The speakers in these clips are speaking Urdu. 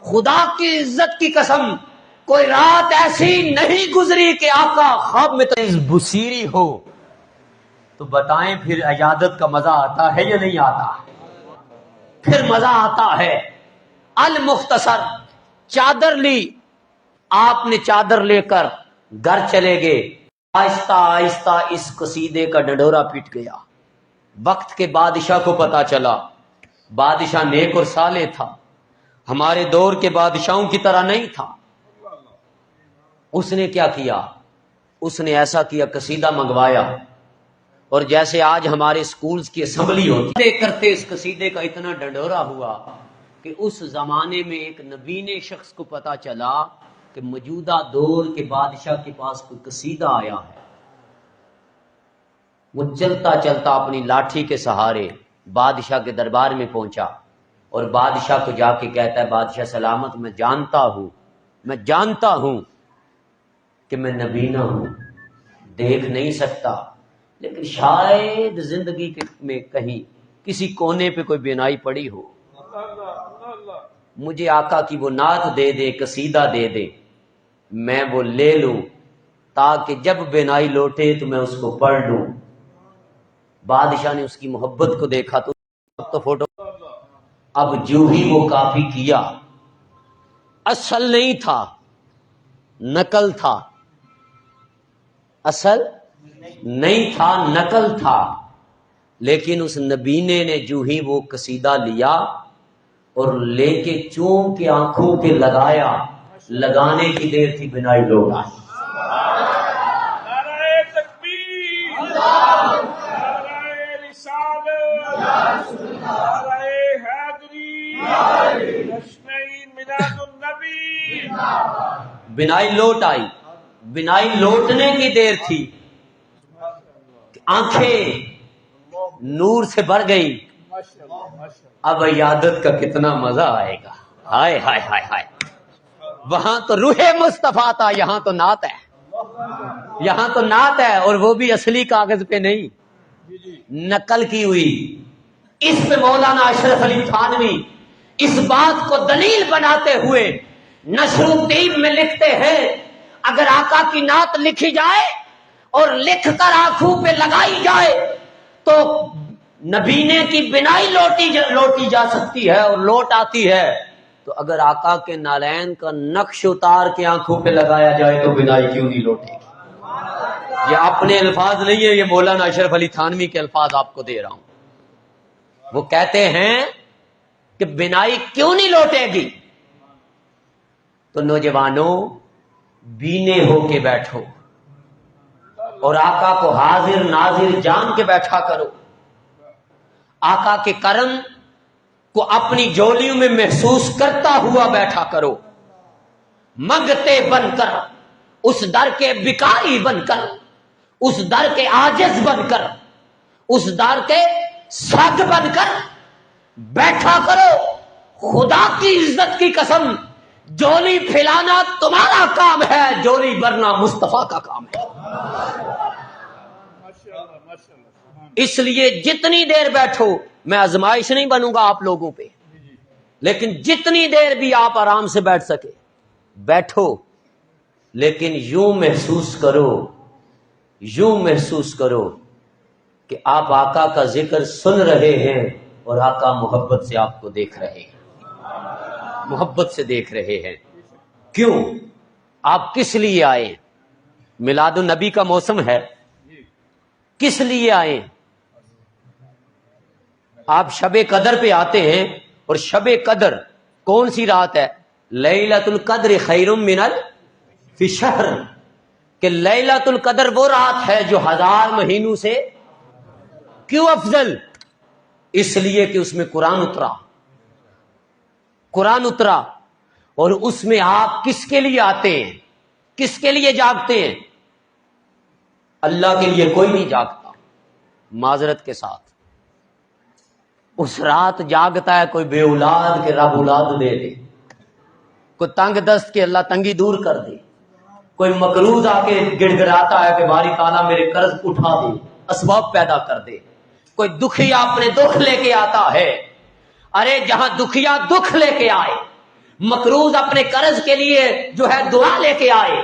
خدا کی عزت کی قسم کوئی رات ایسی نہیں گزری کہ آقا خواب میں تو بصیری ہو. تو بتائیں پھر عیادت کا مزہ آتا ہے یا نہیں آتا؟ پھر مزہ آتا ہے. المختصر چادر لی، آپ نے چادر لے کر گھر چلے گئے. آہستہ آہستہ اس قصیدے کا ڈنڈورا پٹ گیا. وقت کے بادشاہ کو پتا چلا. بادشاہ نیک اور صالح تھا، ہمارے دور کے بادشاہوں کی طرح نہیں تھا. اس نے کیا کیا؟ اس نے ایسا کیا، قصیدہ منگوایا. اور جیسے آج ہمارے سکولز کی اسمبلی ہوتی کرتے اس قصیدے کا اتنا ڈنڈورا ہوا کہ اس زمانے میں ایک نبینے شخص کو پتا چلا کہ موجودہ دور کے بادشاہ کے پاس کوئی قصیدہ آیا ہے. وہ چلتا چلتا اپنی لاٹھی کے سہارے بادشاہ کے دربار میں پہنچا اور بادشاہ کو جا کے کہتا ہے، بادشاہ سلامت، میں جانتا ہوں کہ میں نبینا ہوں، دیکھ نہیں سکتا، لیکن شاید زندگی میں کہیں کسی کونے پہ کوئی بینائی پڑی ہو، مجھے آقا کی وہ نعت دے دے، قصیدہ دے دے، میں وہ لے لوں تاکہ جب بینائی لوٹے تو میں اس کو پڑھ لوں. بادشاہ نے اس کی محبت کو دیکھا تو فوٹو، اب جو ہی وہ کاپی کیا، اصل نہیں تھا، نقل تھا. اصل نہیں تھا، نقل تھا. لیکن اس نبینے نے جو ہی وہ قصیدہ لیا اور لے کے چوم کے آنکھوں پہ لگایا، لگانے کی دیر تھی بنائی لوٹ آئی. بنائی لوٹ آئی. بنائی لوٹنے کی دیر تھی، آنکھیں نور سے بھر گئی. اب عیادت کا کتنا مزہ آئے گا. ہائے ہائے ہائے ہائے، وہاں تو روح مصطفیٰ تھا، یہاں تو نعت ہے. یہاں تو نعت ہے، اور وہ بھی اصلی کاغذ پہ نہیں، نقل کی ہوئی. اس پہ مولانا اشرف علی تھانوی اس بات کو دلیل بناتے ہوئے نشر الدین میں لکھتے ہیں، اگر آقا کی نعت لکھی جائے اور لکھ کر آنکھوں پہ لگائی جائے تو نبینے کی بنائی لوٹی جا سکتی ہے اور لوٹ آتی ہے. تو اگر آقا کے نالین کا نقش اتار کے آنکھوں پہ لگایا جائے تو بنائی کیوں نہیں لوٹے گی؟ یہ اپنے الفاظ نہیں ہے، یہ مولانا اشرف علی تھانوی کے الفاظ آپ کو دے رہا ہوں. وہ کہتے ہیں کہ بنائی کیوں نہیں لوٹے گی؟ تو نوجوانوں، بینے ہو کے بیٹھو اور آقا کو حاضر ناظر جان کے بیٹھا کرو. آقا کے کرم کو اپنی جولیوں میں محسوس کرتا ہوا بیٹھا کرو. منگتے بن کر، اس در کے بکاری بن کر، اس در کے عاجز بن کر، اس در کے سگ بن کر بیٹھا کرو. خدا کی عزت کی قسم، جولی پھیلانا تمہارا کام ہے، جولی بھرنا مصطفیٰ کا کام ہے. اس لیے جتنی دیر بیٹھو، میں آزمائش نہیں بنوں گا آپ لوگوں پہ، لیکن جتنی دیر بھی آپ آرام سے بیٹھ سکے بیٹھو. لیکن یوں محسوس کرو کہ آپ آقا کا ذکر سن رہے ہیں اور آقا محبت سے آپ کو دیکھ رہے ہیں، محبت سے دیکھ رہے ہیں. کیوں؟ آپ کس لیے آئے؟ میلاد النبی کا موسم ہے، کس لیے آئے؟ آپ شب قدر پہ آتے ہیں، اور شب قدر کون سی رات ہے؟ لیلۃ القدر خیر من الف شہر، کہ لیلۃ القدر وہ رات ہے جو 1000 مہینوں سے کیوں افضل؟ اس لیے کہ اس میں قرآن اترا. اور اس میں آپ کس کے لیے آتے ہیں، کس کے لیے جاگتے ہیں؟ اللہ کے لیے کوئی نہیں جاگتا، معذرت کے ساتھ. اس رات جاگتا ہے کوئی بے اولاد کے رب اولاد دے دے، کوئی تنگ دست کے اللہ تنگی دور کر دے، کوئی مقروض آ کے گڑ گڑاتا ہے کہ باری تعالیٰ میرے قرض اٹھا دے، اسباب پیدا کر دے. کوئی دکھیا اپنے دکھ لے کے آتا ہے. ارے جہاں دکھیا دکھ لے کے آئے، مقروض اپنے قرض کے لیے جو ہے دعا لے کے آئے،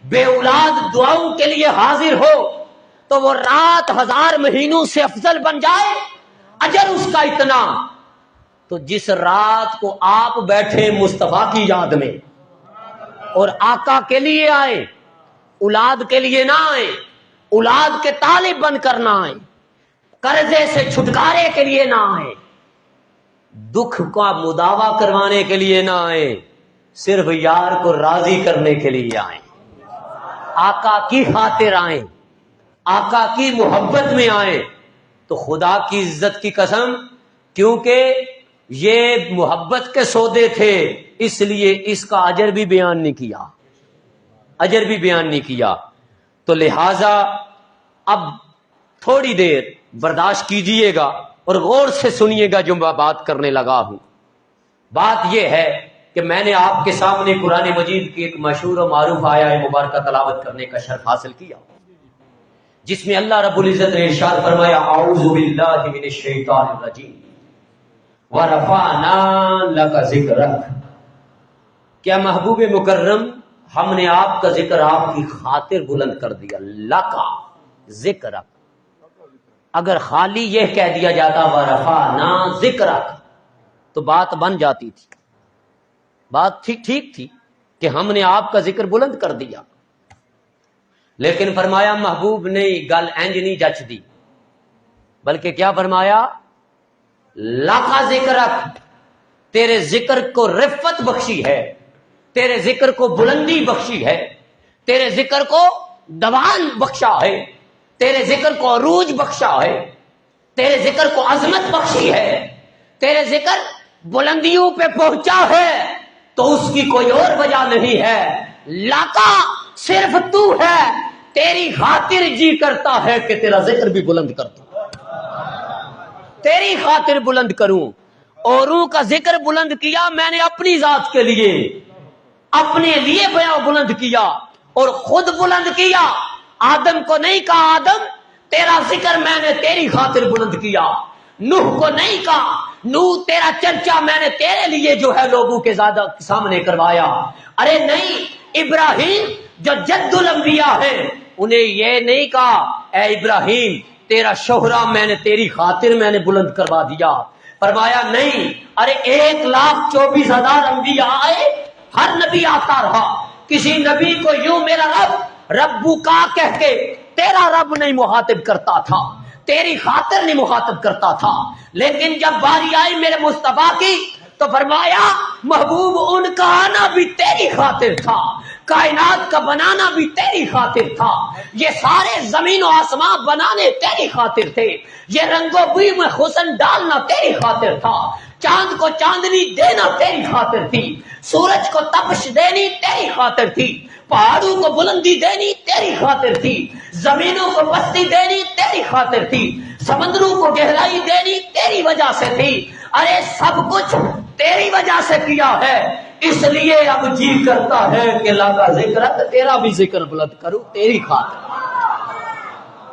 بے اولاد دعاؤں کے لیے حاضر ہو، تو وہ رات 1000 مہینوں سے افضل بن جائے، اجر اس کا اتنا۔ تو جس رات کو آپ بیٹھے مصطفیٰ کی یاد میں اور آقا کے لیے آئے، اولاد کے لیے نہ آئے، اولاد کے طالب بن کر نہ آئے، قرضے سے چھٹکارے کے لیے نہ آئے، دکھ کا مداوا کروانے کے لیے نہ آئے، صرف یار کو راضی کرنے کے لیے آئے، آقا کی خاطر آئیں، آقا کی محبت میں آئیں، تو خدا کی عزت کی قسم، کیونکہ یہ محبت کے سودے تھے اس لیے اس کا اجر بھی بیان نہیں کیا، اجر بھی بیان نہیں کیا۔ تو لہذا اب تھوڑی دیر برداشت کیجئے گا اور غور سے سنیے گا جو میں بات کرنے لگا ہوں۔ بات یہ ہے کہ میں نے آپ کے سامنے قرآن مجید کی ایک مشہور و معروف آیہ مبارکہ تلاوت کرنے کا شرف حاصل کیا، جس میں اللہ رب العزت نے ارشاد فرمایا اعوذ باللہ من الشیطان الرجیم وَرَفَعْنَا لَكَ ذِكْرَكَ، کیا محبوب مکرم ہم نے آپ کا ذکر آپ کی خاطر بلند کر دیا، لَكَ ذِكْرَكَ۔ اگر خالی یہ کہہ دیا جاتا وَرَفَعْنَا ذِكْرَكَ تو بات بن جاتی تھی، بات ٹھیک تھی کہ ہم نے آپ کا ذکر بلند کر دیا، لیکن فرمایا محبوب نے گل اینج نہیں جچ دی، بلکہ کیا فرمایا لاکا ذکرک، تیرے ذکر کو رفت بخشی ہے، تیرے ذکر کو بلندی بخشی ہے، تیرے ذکر کو دوان بخشا ہے، تیرے ذکر کو عروج بخشا ہے، تیرے ذکر کو عظمت بخشی ہے، تیرے ذکر بلندیوں پہ پہنچا ہے، تو اس کی کوئی اور وجہ نہیں ہے، لاکا صرف تو ہے، تیری خاطر جی کرتا ہے کہ تیرا ذکر بھی بلند کر دوں، تیری خاطر بلند کروں۔ اوروں کا ذکر بلند کیا میں نے اپنی ذات کے لیے، اپنے لیے بیان بلند کیا اور خود بلند کیا۔ آدم کو نہیں کہا آدم تیرا ذکر میں نے تیری خاطر بلند کیا، نوح کو نہیں کہا نوح تیرا چرچا میں نے تیرے لیے جو ہے لوگوں کے زیادہ سامنے کروایا، ارے نہیں، ابراہیم جو جد الانبیاء ہیں انہیں یہ نہیں کہا اے ابراہیم تیرا شہرہ میں نے تیری خاطر میں نے بلند کروا دیا، فرمایا نہیں، ارے 1,24,000 انبیاء آئے، ہر نبی آتا رہا، کسی نبی کو یوں میرا رب ربو کا کہہ کے تیرا رب نہیں مخاطب کرتا تھا، تیری خاطر نہیں مخاطب کرتا تھا، لیکن جب باری آئی میرے مصطفیٰ کی تو فرمایا محبوب ان کا آنا بھی تیری خاطر تھا، کائنات کا بنانا بھی تیری خاطر تھا، یہ سارے زمین و آسمان بنانے تیری خاطر تھے، یہ رنگ و بوئی میں حسن ڈالنا تیری خاطر تھا، چاند کو چاندنی دینا تیری خاطر تھی، سورج کو تپش دینی تیری خاطر تھی، پہاڑوں کو بلندی دینی تیری خاطر تھی، زمینوں کو پستی دینی تیری خاطر تھی، سمندروں کو گہرائی دینی تیری وجہ سے تھی، ارے سب کچھ تیری وجہ سے کیا ہے، اس لیے اب جی کرتا ہے کہ اللہ کا ذکر تیرا بھی ذکر بلند کروں تیری خاطر۔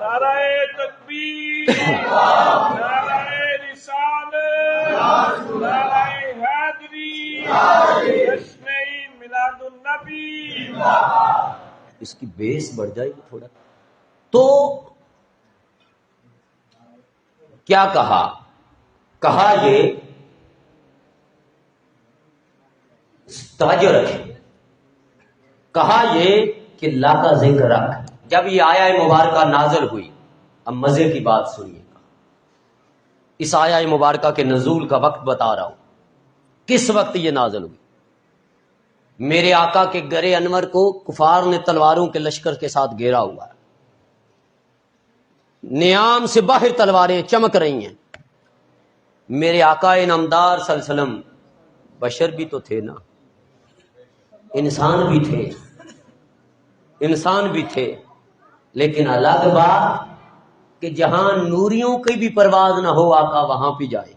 نعرہ تکبیر، نعرہ رسالت، نعرہ حیدری، جشن عید میلاد النبی۔ اس کی بیس بڑھ جائے گی تھوڑا۔ تو کیا کہا یہ توجہ رکھیں، کہا یہ کہ اللہ کا ذکر رکھ۔ جب یہ آیہ مبارکہ نازل ہوئی، اب مزے کی بات سنیے گا، اس آیہ مبارکہ کے نزول کا وقت بتا رہا ہوں، کس وقت یہ نازل ہوئی۔ میرے آقا کے گرے انور کو کفار نے تلواروں کے لشکر کے ساتھ گھیرا ہوا ہے، نیام سے باہر تلواریں چمک رہی ہیں۔ میرے آقا انعامدار صلی اللہ علیہ وسلم بشر بھی تو تھے نا، انسان بھی تھے، لیکن الگ بات کہ جہاں نوریوں کی بھی پرواز نہ ہو آقا وہاں پہ جائے،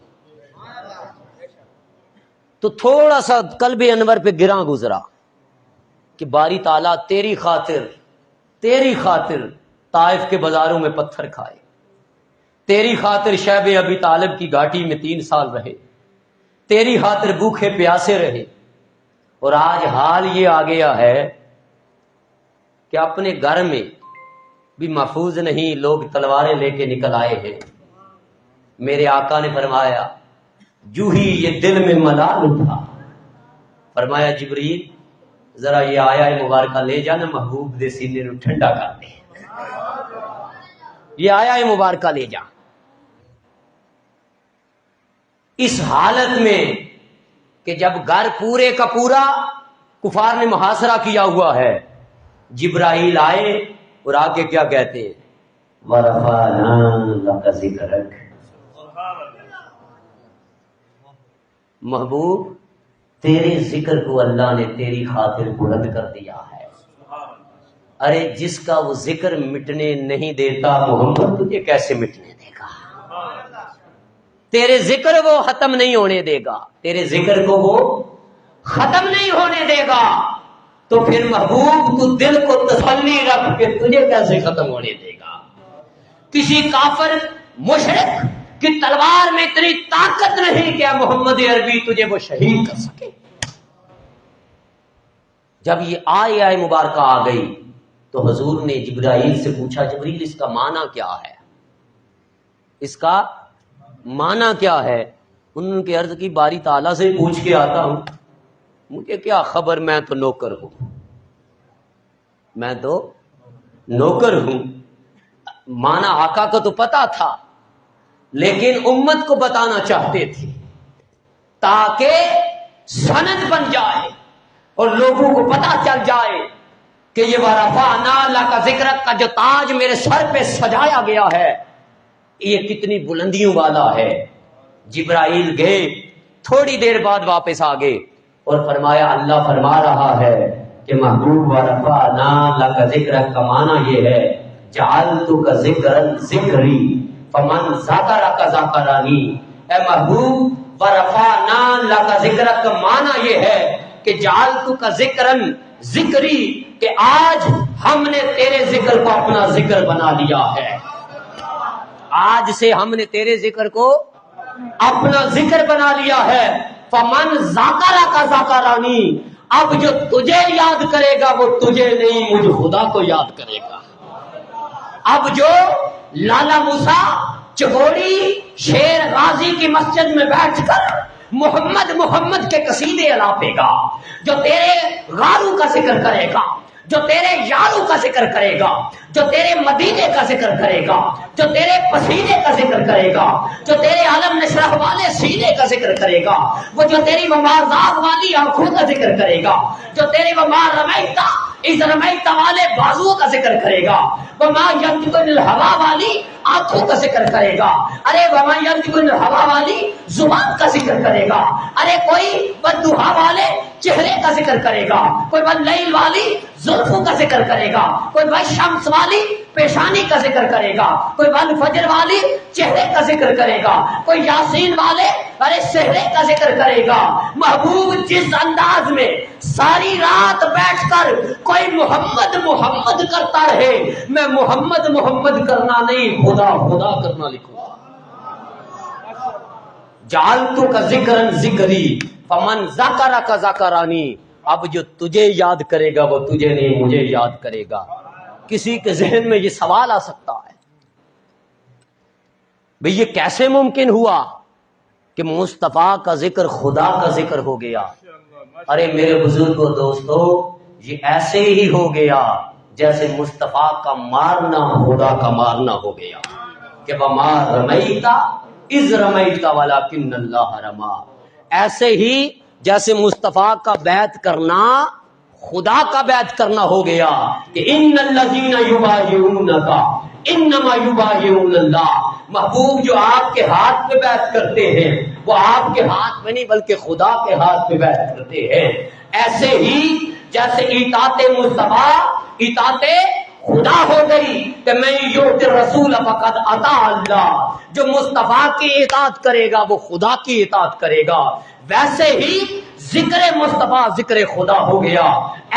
تو تھوڑا سا قلب انور پہ گراں گزرا کہ باری تعالیٰ تیری خاطر طائف کے بازاروں میں پتھر کھائے، تیری خاطر شیب ابی طالب کی گھاٹی میں 3 سال رہے، تیری خاطر بھوکے پیاسے رہے، اور آج حال یہ آ گیا ہے کہ اپنے گھر میں بھی محفوظ نہیں، لوگ تلواریں لے کے نکل آئے ہیں۔ میرے آقا نے فرمایا جو ہی یہ دل میں ملال اٹھا، فرمایا جبریل ذرا یہ آیا مبارکہ لے جانا، محبوب دے سینے نو ٹھنڈا کر دے، یہ آیا مبارکہ لے جا۔ اس حالت میں کہ جب گھر پورے کا پورا کفار نے محاصرہ کیا ہوا ہے، جبرائیل آئے اور آ کے کیا کہتے ہیں؟ وَرَفَعْنَا لَكَ ذِكْرَكَ، محبوب تیرے ذکر کو اللہ نے تیری خاطر بلند کر دیا ہے۔ ارے جس کا وہ ذکر مٹنے نہیں دیتا، محمد تجھے کیسے مٹنے دے گا؟ تیرے ذکر وہ ختم نہیں ہونے دے گا، تیرے ذکر کو وہ ختم نہیں ہونے دے گا، تو پھر محبوب تو دل کو تسلی رکھ کے تجھے کیسے ختم ہونے دے گا؟ کسی کافر مشرک کی تلوار میں اتنی طاقت نہیں کہ محمد عربی تجھے وہ شہید کر سکے۔ جب یہ آئے مبارکہ آ گئی تو حضور نے جبرائیل سے پوچھا جبریل اس کا معنی کیا ہے؟ اس کا معنی کیا ہے؟ انہوں نے عرض کی باری تعالیٰ سے پوچھ کے آتا ہوں، مجھے کیا خبر، میں تو نوکر ہوں، میں تو نوکر ہوں۔ معنی آقا کو تو پتا تھا لیکن امت کو بتانا چاہتے تھے تاکہ سند بن جائے اور لوگوں کو پتا چل جائے کہ یہ وَرَفَعْنَا لَكَ ذِكْرَكَ کا جو تاج میرے سر پہ سجایا گیا ہے یہ کتنی بلندیوں والا ہے۔ جبرائیل گئے، تھوڑی دیر بعد واپس آ گئے اور فرمایا اللہ فرما رہا ہے کہ محبوب وَرَفَعْنَا لَكَ ذِكْرَكَ کا معنی یہ ہے جعلتک ذکرا ذکری فمن ذکرک ذکرانی۔ اے محبوب وَرَفَعْنَا لَكَ ذِكْرَكَ کا معنی یہ ہے کہ جعلتک ذکرا ذکری، کہ آج ہم نے تیرے ذکر کو اپنا ذکر بنا لیا ہے، آج سے ہم نے تیرے ذکر کو اپنا ذکر بنا لیا ہے۔ فمن ذکرک ذکرانی، اب جو تجھے یاد کرے گا وہ تجھے نہیں مجھ خدا کو یاد کرے گا۔ اب جو لالا موسیٰ چگوڑی شیر غازی کی مسجد میں بیٹھ کر محمد محمد کے قصیدے الاپے گا، جو تیرے غاروں کا ذکر کرے گا، جو تیرے یاروں کا ذکر کرے گا، جو تیرے مدینے کا ذکر کرے گا، جو تیرے پسینے کا ذکر کرے گا، جو تیرے عالم نشرح والے سینے کا ذکر کرے گا، وہ جو تیری ممارزات والی آنکھوں کا ذکر کرے گا، جو تیرے ممار رمیتا اس رمیتا والے بازوؤں کا ذکر کرے گا، وما ینطق عن الہوا والی آنکھوں کا ذکر کرے گا، ارے وما ینطق عن الہوا والی زبان کا ذکر کرے گا، ارے کوئی والضحیٰ والے چہرے کا ذکر کرے گا، کوئی واللیل والی زلفوں کا ذکر کرے گا، کوئی والشمس والی پیشانی کا ذکر کرے گا، کوئی والفجر والی چہرے کا ذکر کرے گا، کوئی یاسین والے ارے چہرے کا ذکر کرے گا۔ محبوب جس انداز میں ساری رات بیٹھ کر کوئی محمد محمد کرتا رہے، میں محمد محمد کرنا نہیں خدا خدا کرنا لکھوں گا۔ جعلتک ذکرا ذکری فمن ذکرک ذکرانی، اب جو تجھے یاد کرے گا وہ تجھے نہیں مجھے یاد کرے گا۔ کسی کے ذہن میں یہ سوال آ سکتا ہے بھئی یہ کیسے ممکن ہوا کہ مصطفیٰ کا ذکر خدا کا ذکر ہو گیا؟ ارے میرے بزرگوں دوستو، یہ ایسے ہی ہو گیا جیسے مصطفیٰ کا مارنا خدا کا مارنا ہو گیا کہ وما رمیتا اذ رمیتا ولکن اللہ رما۔ ایسے ہی جیسے مصطفیٰ کا بیعت کرنا خدا کا بیعت کرنا ہو گیا کہ ان الذین یبایعونک انما یبایعون اللہ۔ محبوب جو آپ کے ہاتھ پہ بیعت کرتے ہیں وہ آپ کے ہاتھ میں نہیں بلکہ خدا کے ہاتھ پہ بیعت کرتے ہیں۔ ایسے ہی جیسے اطاعت مصطفیٰ اطاعت خدا ہو گئی کہ میں یؤتی الرسول فقد اطاع اللہ، جو مصطفیٰ کی اطاعت کرے گا وہ خدا کی اطاعت کرے گا، ویسے ہی ذکر مصطفیٰ ذکر خدا ہو گیا۔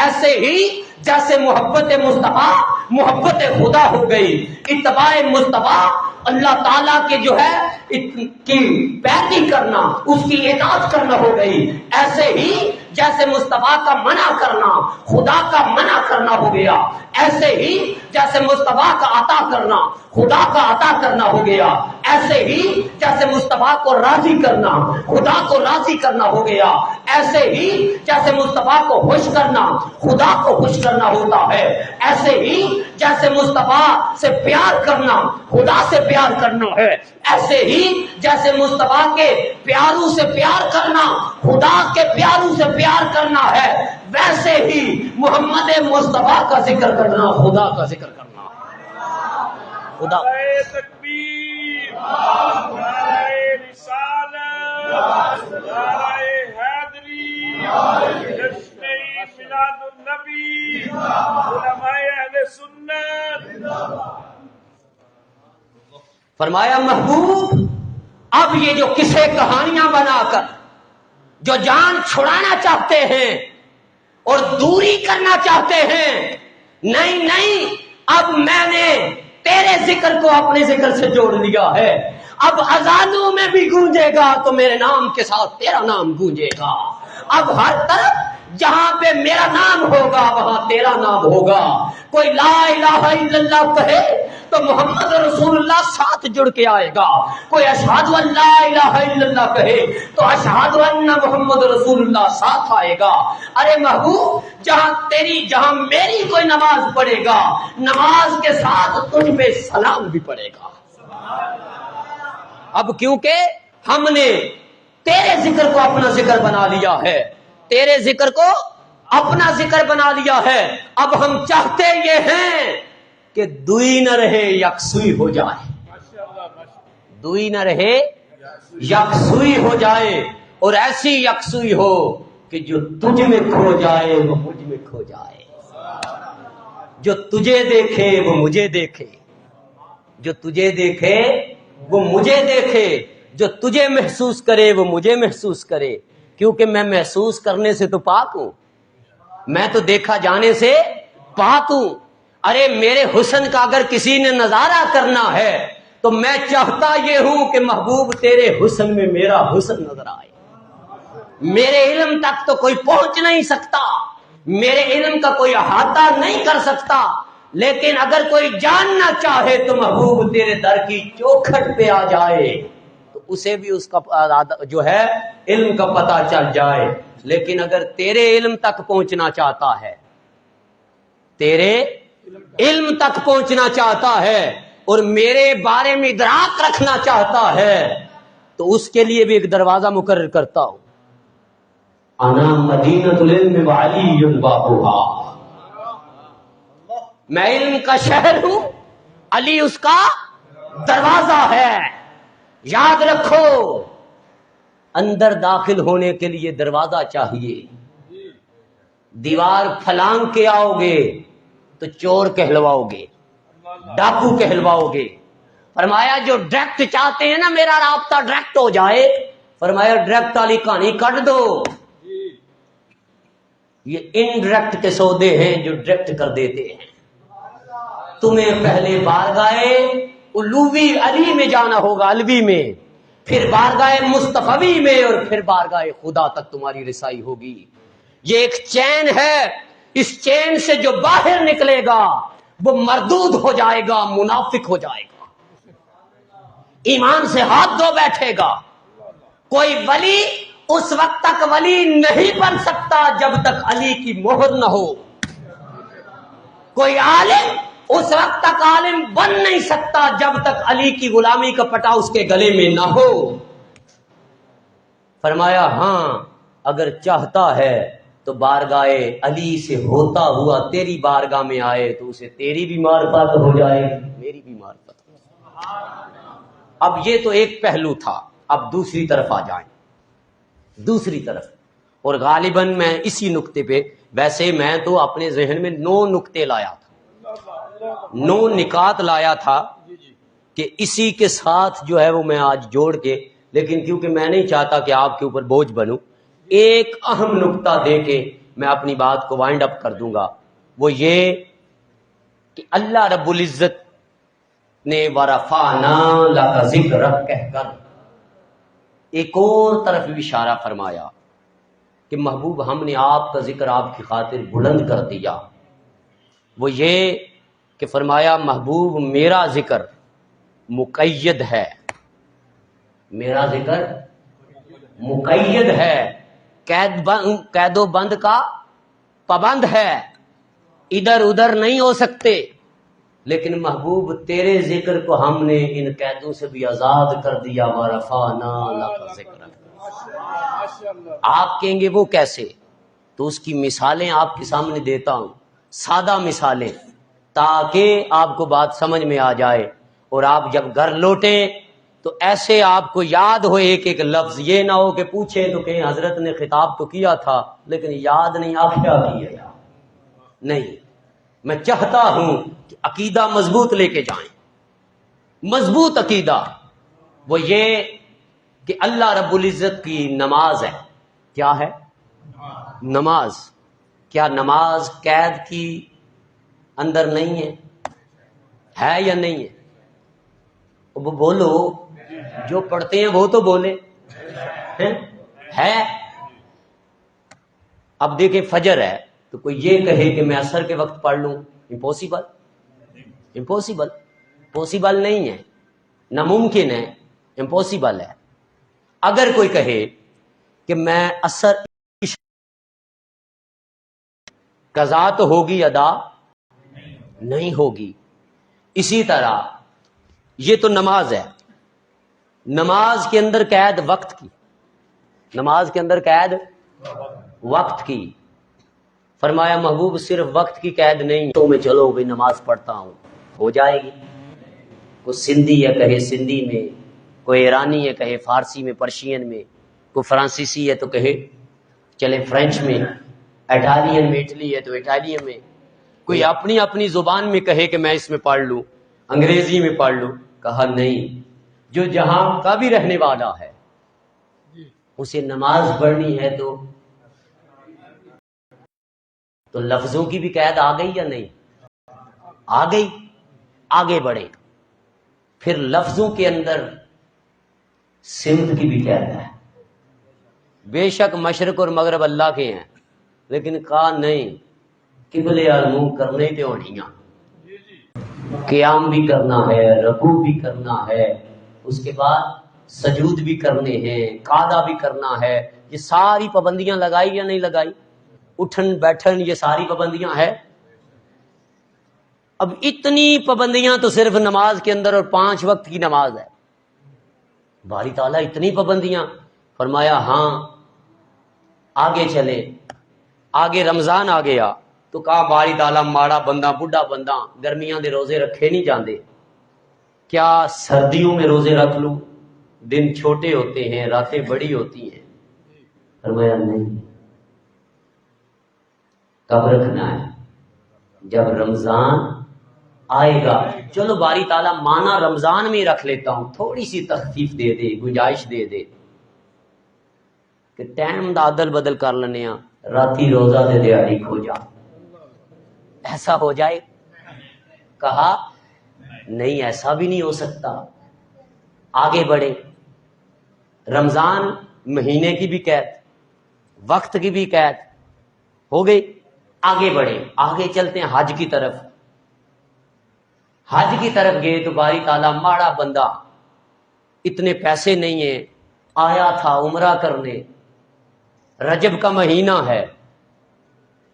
ایسے ہی جیسے محبت مصطفیٰ محبت خدا ہو گئی، اتباع مصطفیٰ اللہ تعالیٰ کے جو ہے کی پیروی کرنا، اس کی اطاعت کرنا ہو گئی، ایسے ہی جیسے مصطفیٰ کا منع کرنا خدا کا منع کرنا ہو گیا، ایسے ہی جیسے مصطفیٰ کا عطا کرنا خدا کا عطا کرنا ہو گیا، ایسے ہی جیسے مصطفیٰ کو راضی کرنا خدا کو راضی کرنا ہو گیا، ایسے ہی جیسے مصطفیٰ کو خوش کرنا خدا کو خوش کرنا ہوتا ہے، ایسے ہی جیسے مصطفیٰ سے پیار کرنا خدا سے پیار کرنا ہے، ایسے ہی جیسے مصطفیٰ کے پیاروں سے پیار کرنا خدا کے پیاروں سے پیار کرنا ہے، ویسے ہی محمد مصطفیٰ کا ذکر کرنا خدا کا ذکر کرنا خدا۔ نعرہ تکبیر، نعرہ رسالت، نعرہ حیدری، جشن عید میلاد النبی، علماء اہل سنت۔ فرمایا محبوب اب یہ جو قصے کہانیاں بنا کر جو جان چھڑانا چاہتے ہیں اور دوری کرنا چاہتے ہیں، نہیں، اب میں نے تیرے ذکر کو اپنے ذکر سے جوڑ لیا ہے، اب اذانوں میں بھی گونجے گا تو میرے نام کے ساتھ تیرا نام گونجے گا، اب ہر طرف جہاں پہ میرا نام ہوگا وہاں تیرا نام ہوگا، کوئی لا الہ الا اللہ کہے تو محمد رسول اللہ ساتھ جڑ کے آئے گا، کوئی اشہد ان لا الہ الا اللہ کہے تو اشہد ان محمد رسول اللہ ساتھ آئے گا۔ ارے محبوب جہاں میری کوئی نماز پڑھے گا نماز کے ساتھ تجھ پہ سلام بھی پڑے گا، اب کیونکہ ہم نے تیرے ذکر کو اپنا ذکر بنا لیا ہے، تیرے ذکر کو اپنا ذکر بنا لیا ہے، اب ہم چاہتے یہ ہیں کہ دوئی نہ رہے یکسوئی ہو جائے، دوئی نہ رہے یکسوئی ہو جائے، اور ایسی یکسوئی ہو کہ جو تجھ میں کھو جائے وہ مجھ میں کھو جائے، جو تجھے دیکھے وہ مجھے دیکھے، جو تجھے دیکھے وہ مجھے دیکھے، جو تجھے محسوس کرے وہ مجھے محسوس کرے، کیونکہ میں محسوس کرنے سے تو پاک ہوں، میں تو دیکھا جانے سے پاک ہوں۔ ارے میرے حسن کا اگر کسی نے نظارہ کرنا ہے تو میں چاہتا یہ ہوں کہ محبوب تیرے حسن میں میرا حسن نظر آئے، میرے علم تک تو کوئی پہنچ نہیں سکتا، میرے علم کا کوئی احاطہ نہیں کر سکتا، لیکن اگر کوئی جاننا چاہے تو محبوب تیرے در کی چوکھٹ پہ آ جائے تو اسے بھی اس کا جو ہے علم کا پتہ چل جائے، لیکن اگر تیرے علم تک پہنچنا چاہتا ہے، تیرے علم تک پہنچنا چاہتا ہے اور میرے بارے میں ادراک رکھنا چاہتا ہے تو اس کے لیے بھی ایک دروازہ مقرر کرتا ہوں، انا مدینۃ العلم وعلی بابها، میں علم کا شہر ہوں، علی اس کا دروازہ ہے۔ یاد رکھو اندر داخل ہونے کے لیے دروازہ چاہیے، دیوار پھلانگ کے آؤ گے تو چور کہلواؤ گے، ڈاکو کہلواؤ گے۔ فرمایا جو ڈائریکٹ چاہتے ہیں نا میرا رابطہ ڈائریکٹ ہو جائے، فرمایا ڈائریکٹ والی کہانی کٹ دو، یہ انڈائریکٹ کے سودے ہیں جو ڈائریکٹ کر دیتے ہیں۔ تمہیں پہلے بارگاہ علوی علی میں جانا ہوگا، علوی میں، پھر بارگاہ مصطفی میں، اور پھر بارگاہ خدا تک تمہاری رسائی ہوگی۔ یہ ایک چین ہے، اس چین سے جو باہر نکلے گا وہ مردود ہو جائے گا، منافق ہو جائے گا، ایمان سے ہاتھ دھو بیٹھے گا۔ کوئی ولی اس وقت تک ولی نہیں بن سکتا جب تک علی کی مہر نہ ہو، کوئی عالم اس وقت تک عالم بن نہیں سکتا جب تک علی کی غلامی کا پٹا اس کے گلے میں نہ ہو۔ فرمایا ہاں اگر چاہتا ہے تو بارگاہ علی سے ہوتا ہوا تیری بارگاہ میں آئے تو اسے تیری بھی معرفت ہو جائے گی، میری بھی معرفت ہو جائے۔ اب یہ تو ایک پہلو تھا، اب دوسری طرف آ جائیں، دوسری طرف، اور غالباً میں اسی نقطے پہ، ویسے میں تو اپنے ذہن میں 9 نقطے لایا تھا، 9 نکات لایا تھا کہ اسی کے ساتھ جو ہے وہ میں آج جوڑ کے، لیکن کیونکہ میں نہیں چاہتا کہ آپ کے اوپر بوجھ بنوں، ایک اہم نقطہ دے کے میں اپنی بات کو وائنڈ اپ کر دوں گا، وہ یہ کہ اللہ رب العزت نے وَرَفَعْنَا لَكَ ذِكْرَكَ کہہ کر ایک اور طرف بھی اشارہ فرمایا کہ محبوب ہم نے آپ کا ذکر آپ کی خاطر بلند کر دیا، وہ یہ کہ فرمایا محبوب میرا ذکر مقید ہے، میرا ذکر مقید ہے، قید و بند کا پابند ہے، ادھر ادھر نہیں ہو سکتے، لیکن محبوب تیرے ذکر کو ہم نے ان قیدوں سے بھی آزاد کر دیا، وَرَفَعْنَا لَكَ ذِکْرَكَ۔ آپ کہیں گے وہ کیسے؟ تو اس کی مثالیں آپ کے سامنے دیتا ہوں، سادہ مثالیں، تاکہ آپ کو بات سمجھ میں آ جائے، اور آپ جب گھر لوٹیں تو ایسے آپ کو یاد ہو ایک ایک لفظ، یہ نہ ہو کہ پوچھیں تو کہیں حضرت نے خطاب تو کیا تھا لیکن یاد نہیں، آپ کیا کیا نہیں۔ میں چاہتا ہوں کہ عقیدہ مضبوط لے کے جائیں، مضبوط عقیدہ، وہ یہ کہ اللہ رب العزت کی نماز ہے، کیا ہے؟ نماز۔ کیا نماز قید کی اندر نہیں ہے یا نہیں ہے؟ وہ بولو، جو پڑھتے ہیں وہ تو بولے ہے۔ اب دیکھیں فجر ہے تو کوئی یہ کہے کہ میں عصر کے وقت پڑھ لوں، امپوسیبل، امپوسیبل، پوسیبل نہیں ہے، ناممکن ہے، امپوسیبل ہے۔ اگر کوئی کہے کہ میں عصر قضا تو ہوگی، ادا نہیں ہوگی۔ اسی طرح یہ تو نماز ہے، نماز کے اندر قید وقت کی، نماز کے اندر قید وقت کی۔ فرمایا محبوب صرف وقت کی قید نہیں، تو میں چلو بھی نماز پڑھتا ہوں، ہو جائے گی۔ کوئی سندھی ہے کہے سندھی میں، کوئی ایرانی ہے کہے فارسی میں، پرشین میں، کوئی فرانسیسی ہے تو کہے چلے فرینچ میں، اٹالین میں، اٹلی ہے تو اٹالین میں، کوئی اپنی اپنی زبان میں کہے کہ میں اس میں پڑھ لوں، انگریزی میں پڑھ لوں۔ کہا نہیں، جو جہاں کا بھی رہنے والا ہے اسے نماز پڑھنی ہے تو لفظوں کی بھی قید آ گئی یا نہیں؟ آ گئی۔ آگے بڑھے، پھر لفظوں کے اندر سمت کی بھی قید ہے۔ بے شک مشرق اور مغرب اللہ کے ہیں، لیکن کہا نہیں، قبلے منہ کرنے تے ہونیاں، قیام بھی کرنا ہے، رکوع بھی کرنا ہے، اس کے بعد سجود بھی کرنے ہیں، قعدہ بھی کرنا ہے۔ یہ ساری پابندیاں لگائی یا نہیں لگائی؟ اٹھن بیٹھن یہ ساری پابندیاں ہیں۔ اب اتنی پابندیاں تو صرف نماز کے اندر، اور 5 وقت کی نماز ہے۔ باری تعالیٰ اتنی پابندیاں، فرمایا ہاں۔ آگے چلے، آگے رمضان آ گیا تو کہا باری تعالیٰ ماڑا بندہ، بڈھا بندہ، گرمیاں دے روزے رکھے نہیں جاندے، کیا سردیوں میں روزے رکھ لوں؟ دن چھوٹے ہوتے ہیں، راتیں بڑی ہوتی ہیں۔ فرمایا نہیں، کب رکھنا ہے؟ جب رمضان آئے گا۔ چلو باری تعالیٰ مانا رمضان میں رکھ لیتا ہوں، تھوڑی سی تخفیف دے دے، گنجائش دے دے کہ ٹائم دا عدل بدل کر لینے ہاں، راتی روزہ دے دیہڑی کھو جا، ایسا ہو جائے؟ کہا نہیں، ایسا بھی نہیں ہو سکتا۔ آگے بڑھے، رمضان مہینے کی بھی قید، وقت کی بھی قید ہو گئی۔ آگے بڑھے، آگے چلتے ہیں حج کی طرف۔ حج کی طرف گئے تو باری تعالیٰ ماڑا بندہ، اتنے پیسے نہیں ہیں، آیا تھا عمرہ کرنے، رجب کا مہینہ ہے،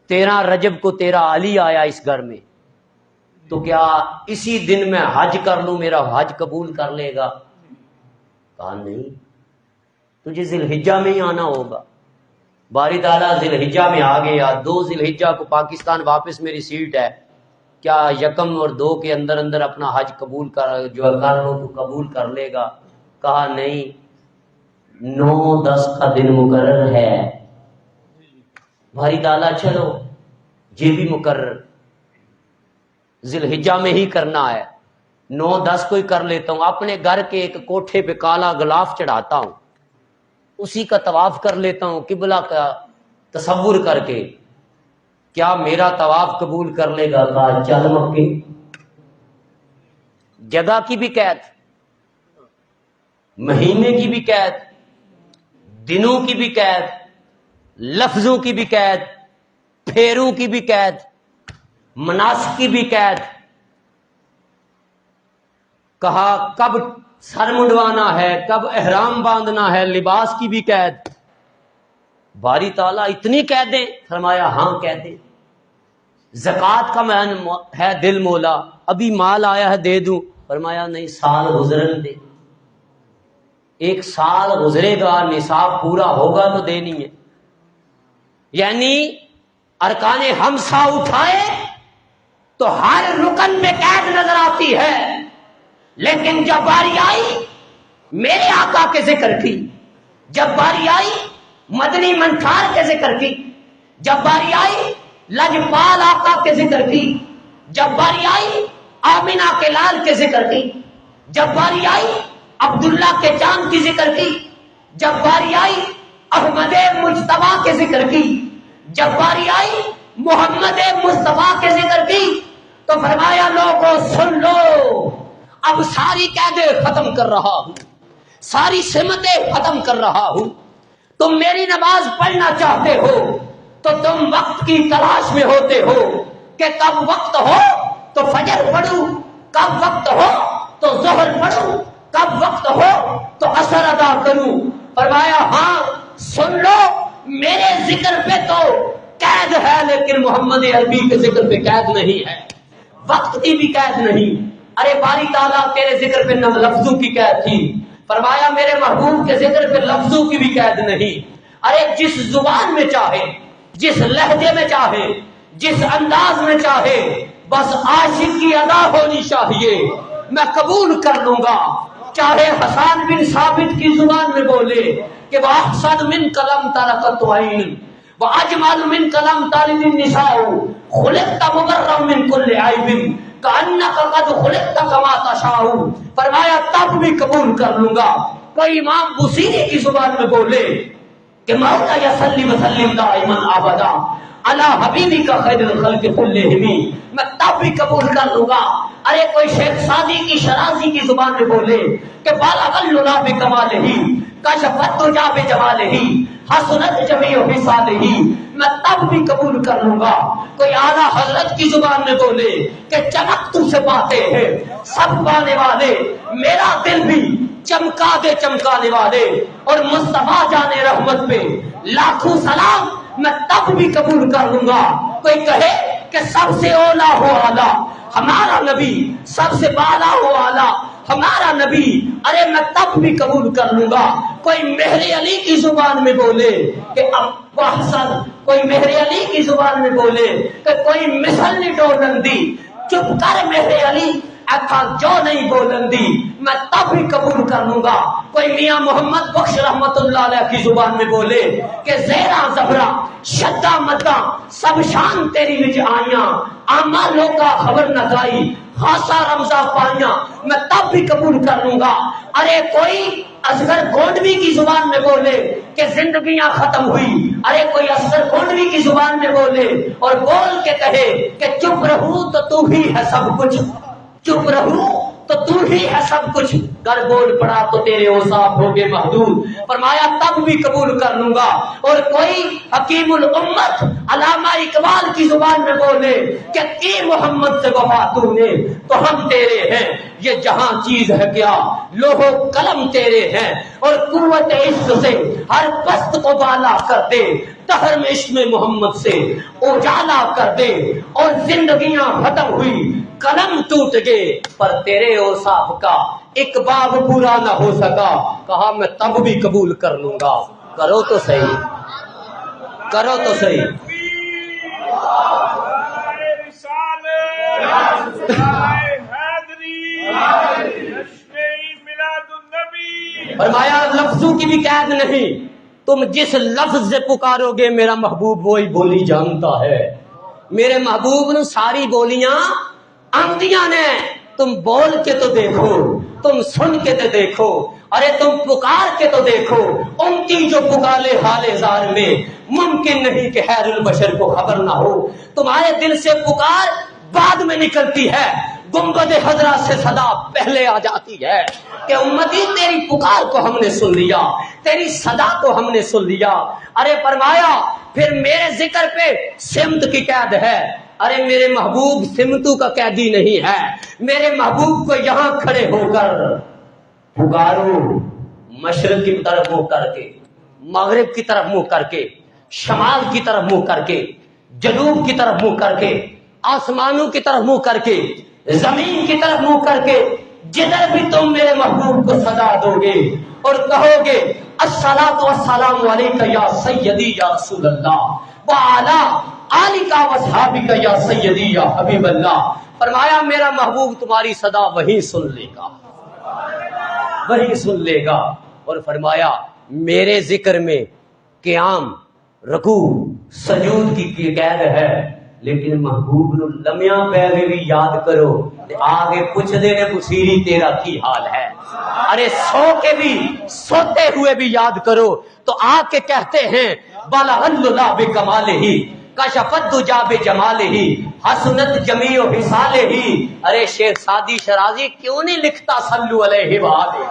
13 رجب کو تیرا علی آیا اس گھر میں، تو کیا اسی دن میں حج کر لوں، میرا حج قبول کر لے گا؟ کہا نہیں، تجھے ذی الحجہ میں ہی آنا ہوگا۔ باری تعالیٰ ذی الحجہ میں آ گیا، 2 ذی الحجہ کو پاکستان واپس میری سیٹ ہے، کیا 1 اور 2 کے اندر اندر اپنا حج قبول کر لو تو قبول کر لے گا؟ کہا نہیں، 9-10 کا دن مقرر ہے۔ باری تعالیٰ چلو یہ بھی مقرر، ذی الحجہ میں ہی کرنا ہے، 9-10 کو ہی کر لیتا ہوں، اپنے گھر کے ایک کوٹھے پہ کالا غلاف چڑھاتا ہوں، اسی کا طواف کر لیتا ہوں، قبلہ کا تصور کر کے، کیا میرا طواف قبول کر لے گا؟ کہا چل مکے۔ جگہ کی بھی قید، مہینے کی بھی قید، دنوں کی بھی قید، لفظوں کی بھی قید، پھیروں کی بھی قید، مناسک کی بھی قید، کہا کب سر منڈوانا ہے، کب احرام باندھنا ہے، لباس کی بھی قید۔ باری تعالیٰ اتنی قیدیں؟ فرمایا ہاں قیدیں۔ زکوٰۃ کا میں ہے دل مولا، ابھی مال آیا ہے دے دوں، فرمایا نہیں سال گزرن دے، 1 سال گزرے گا نصاب پورا ہوگا تو دینی ہے۔ یعنی ارکان خمسہ اٹھائے تو ہر رکن میں قید نظر آتی ہے، لیکن جب باری آئی میرے آقا کے ذکر کی، جب باری آئی مدنی منٹھار کے ذکر کی، جب باری آئی لجپال آقا کے ذکر کی، جب باری آئی آمینہ کے لال کے ذکر کی، جب باری آئی عبداللہ کے چاند کی ذکر کی، جب باری آئی احمد مجتبیٰ کے ذکر کی، جب باری آئی محمد مصطفیٰ کے ذکر کی، تو فرمایا لوگوں سن لو، اب ساری قیدیں ختم کر رہا ہوں، ساری سمتیں ختم کر رہا ہوں۔ تم میری نماز پڑھنا چاہتے ہو تو تم وقت کی تلاش میں ہوتے ہو کہ کب وقت ہو تو فجر پڑھوں، کب وقت ہو تو ظہر پڑھوں، کب وقت ہو تو عصر ادا کروں۔ فرمایا ہاں سن لو، میرے ذکر پہ تو قید ہے لیکن محمد عربی کے ذکر پہ قید نہیں ہے، وقت کی بھی قید نہیں۔ ارے باری تعالیٰ تیرے ذکر پہ لفظوں کی قید تھی، فرمایا میرے محبوب کے ذکر پہ لفظوں کی بھی قید نہیں۔ ارے جس زبان میں چاہے، جس لہجے میں چاہے، جس انداز میں چاہے، بس عاشق کی ادا ہونی چاہیے، میں قبول کر لوں گا۔ چاہے حسان بن ثابت کی زبان میں بولے کہ وَأَحْسَنُ مِنْكَ لَمْ تَرَقَتْ عَيْنٍ وَأَجْمَلُ مِنْكَ لَمْ تَلِدِ النِّسَاءُ خُلِقْتَ مُبَرًّا مِنْ كُلِّ عَيْبٍ كَأَنَّكَ قَدْ خُلِقْتَ كَمَا تَشَاءُ، فرمایا تب بھی قبول کر لوں گا۔ کوئی امام بصیری کی زبان میں بولے کہ مولا یصلی وسلم دائما ابدا علی حبیبی کا خیر الخلق کلہم، میں تب بھی قبول کر لوں گا۔ ارے کوئی شیخ سعدی کی شرازی کی زبان میں بولے کہ بالغ العلا بکمالہ کشف الدجی بجمالہ حسنت جمیع خصالہ، میں تب بھی قبول کر لوں گا۔ کوئی اعلیٰ حضرت کی زبان میں بولے کہ چمک تم سے پاتے ہیں سب پانے والے، میرا دل بھی چمکا دے چمکانے والے، اور مصطفیٰ جانے رحمت پہ لاکھوں سلام، میں تب بھی قبول کر لوں گا۔ کوئی کہے کہ سب سے اولا ہو اعلیٰ ہمارا نبی، سب سے بالا ہو اعلیٰ ہمارا نبی، ارے میں تب بھی قبول کر لوں گا۔ کوئی مہر علی کی زبان میں بولے کہ اب حسن، کوئی مہر علی کی زبان میں بولے کہ کوئی مثل نہیں ڈولندی، چپ کر مہر علی ایتھا جو نہیں بولندی، میں تب بھی قبول کر لوں گا۔ کوئی میاں محمد بخش رحمت اللہ علیہ کی زبان میں بولے کہ زیرا زبرا شدہ مدہ سب شان تیری وچ آئیاں، آما لوکا خبر نہ گائی خاصا رمضہ پائیاں، میں تب بھی قبول کر لوں گا۔ ارے کوئی اصغر گونڈوی کی زبان میں بولے کہ زندگیاں ختم ہوئی، ارے کوئی اصغر گونڈوی کی زبان میں بولے اور بول کے کہے کہ چپ رہوں تو تو ہی ہے سب کچھ، چپ رہوں تو تو ہی ہے سب کچھ، گر بول پڑا تو تیرے اوصاف ہو گے محدود، فرمایا تب بھی قبول کر لوں گا۔ اور کوئی حکیم الامت علامہ اقبال کی زبان میں بولے کہ کی محمد سے وفا تو نے تو ہم تیرے ہیں، یہ جہاں چیز ہے کیا لوح و قلم تیرے ہیں، اور قوت عشق سے ہر پست کو بالا کر دے، دہر میں عشق محمد سے اجالا کر دے، اور زندگیاں ختم ہوئی قلم ٹوٹ گئے پر تیرے اوصاف کا ایک باب پورا نہ ہو سکا، کہا میں تب بھی قبول کر لوں گا۔ کرو تو صحیح، کرو تو صحیح۔ فرمایا لفظوں کی بھی قید نہیں، تم جس لفظ سے پکارو گے میرا محبوب وہی بولی جانتا ہے۔ میرے محبوب نے ساری بولیاں آندیاں نے، تم بول کے تو دیکھو، تم سن کے تو دیکھو، ارے تم پکار کے تو دیکھو، ان کی جو پکارے حال زار میں ممکن نہیں کہ خیر البشر کو خبر نہ ہو۔ تمہارے دل سے پکار بعد میں نکلتی ہے، گنبد حضرہ سے صدا پہلے آ جاتی ہے کہ امتی تیری پکار کو ہم نے سن لیا، تیری صدا کو ہم نے سن لیا۔ ارے فرمایا پھر میرے ذکر پہ سمت کی قید ہے۔ ارے میرے محبوب سمتوں کا قیدی نہیں ہے، میرے محبوب کو یہاں کھڑے ہو کر پکارو، مشرق کی طرف منہ کر کے، مغرب کی طرف منہ کر کے، شمال کی طرف منہ کر کے، جنوب کی طرف منہ کر کے، آسمانوں کی طرف منہ کر کے، زمین کی طرف منہ کر کے، جدھر بھی تم میرے محبوب کو صدا دو گے اور کہو گے الصلاۃ والسلام علیک یا سیدی یا رسول اللہ وعلی آلک واصحابک یا سیدی یا حبیب اللہ، فرمایا میرا محبوب تمہاری صدا وہیں سن لے گا، وہیں سن لے گا۔ اور فرمایا میرے ذکر میں قیام، رکوع، سجود کی قید ہے، لیکن محبوب نو لمیاں پہلے بھی یاد کرو، آگے پوچھ دینے بصیری تیرا کی حال ہے۔ ارے سو کے بھی، سوتے ہوئے بھی یاد کرو تو آ کے کہتے ہیں بالا اللہ بکمالہ کشفت دجا بجمالہ حسنت جمیع حصالہ۔ ارے شیخ سعدی شرازی کیوں نہیں لکھتا صلو علیہ وآلہ؟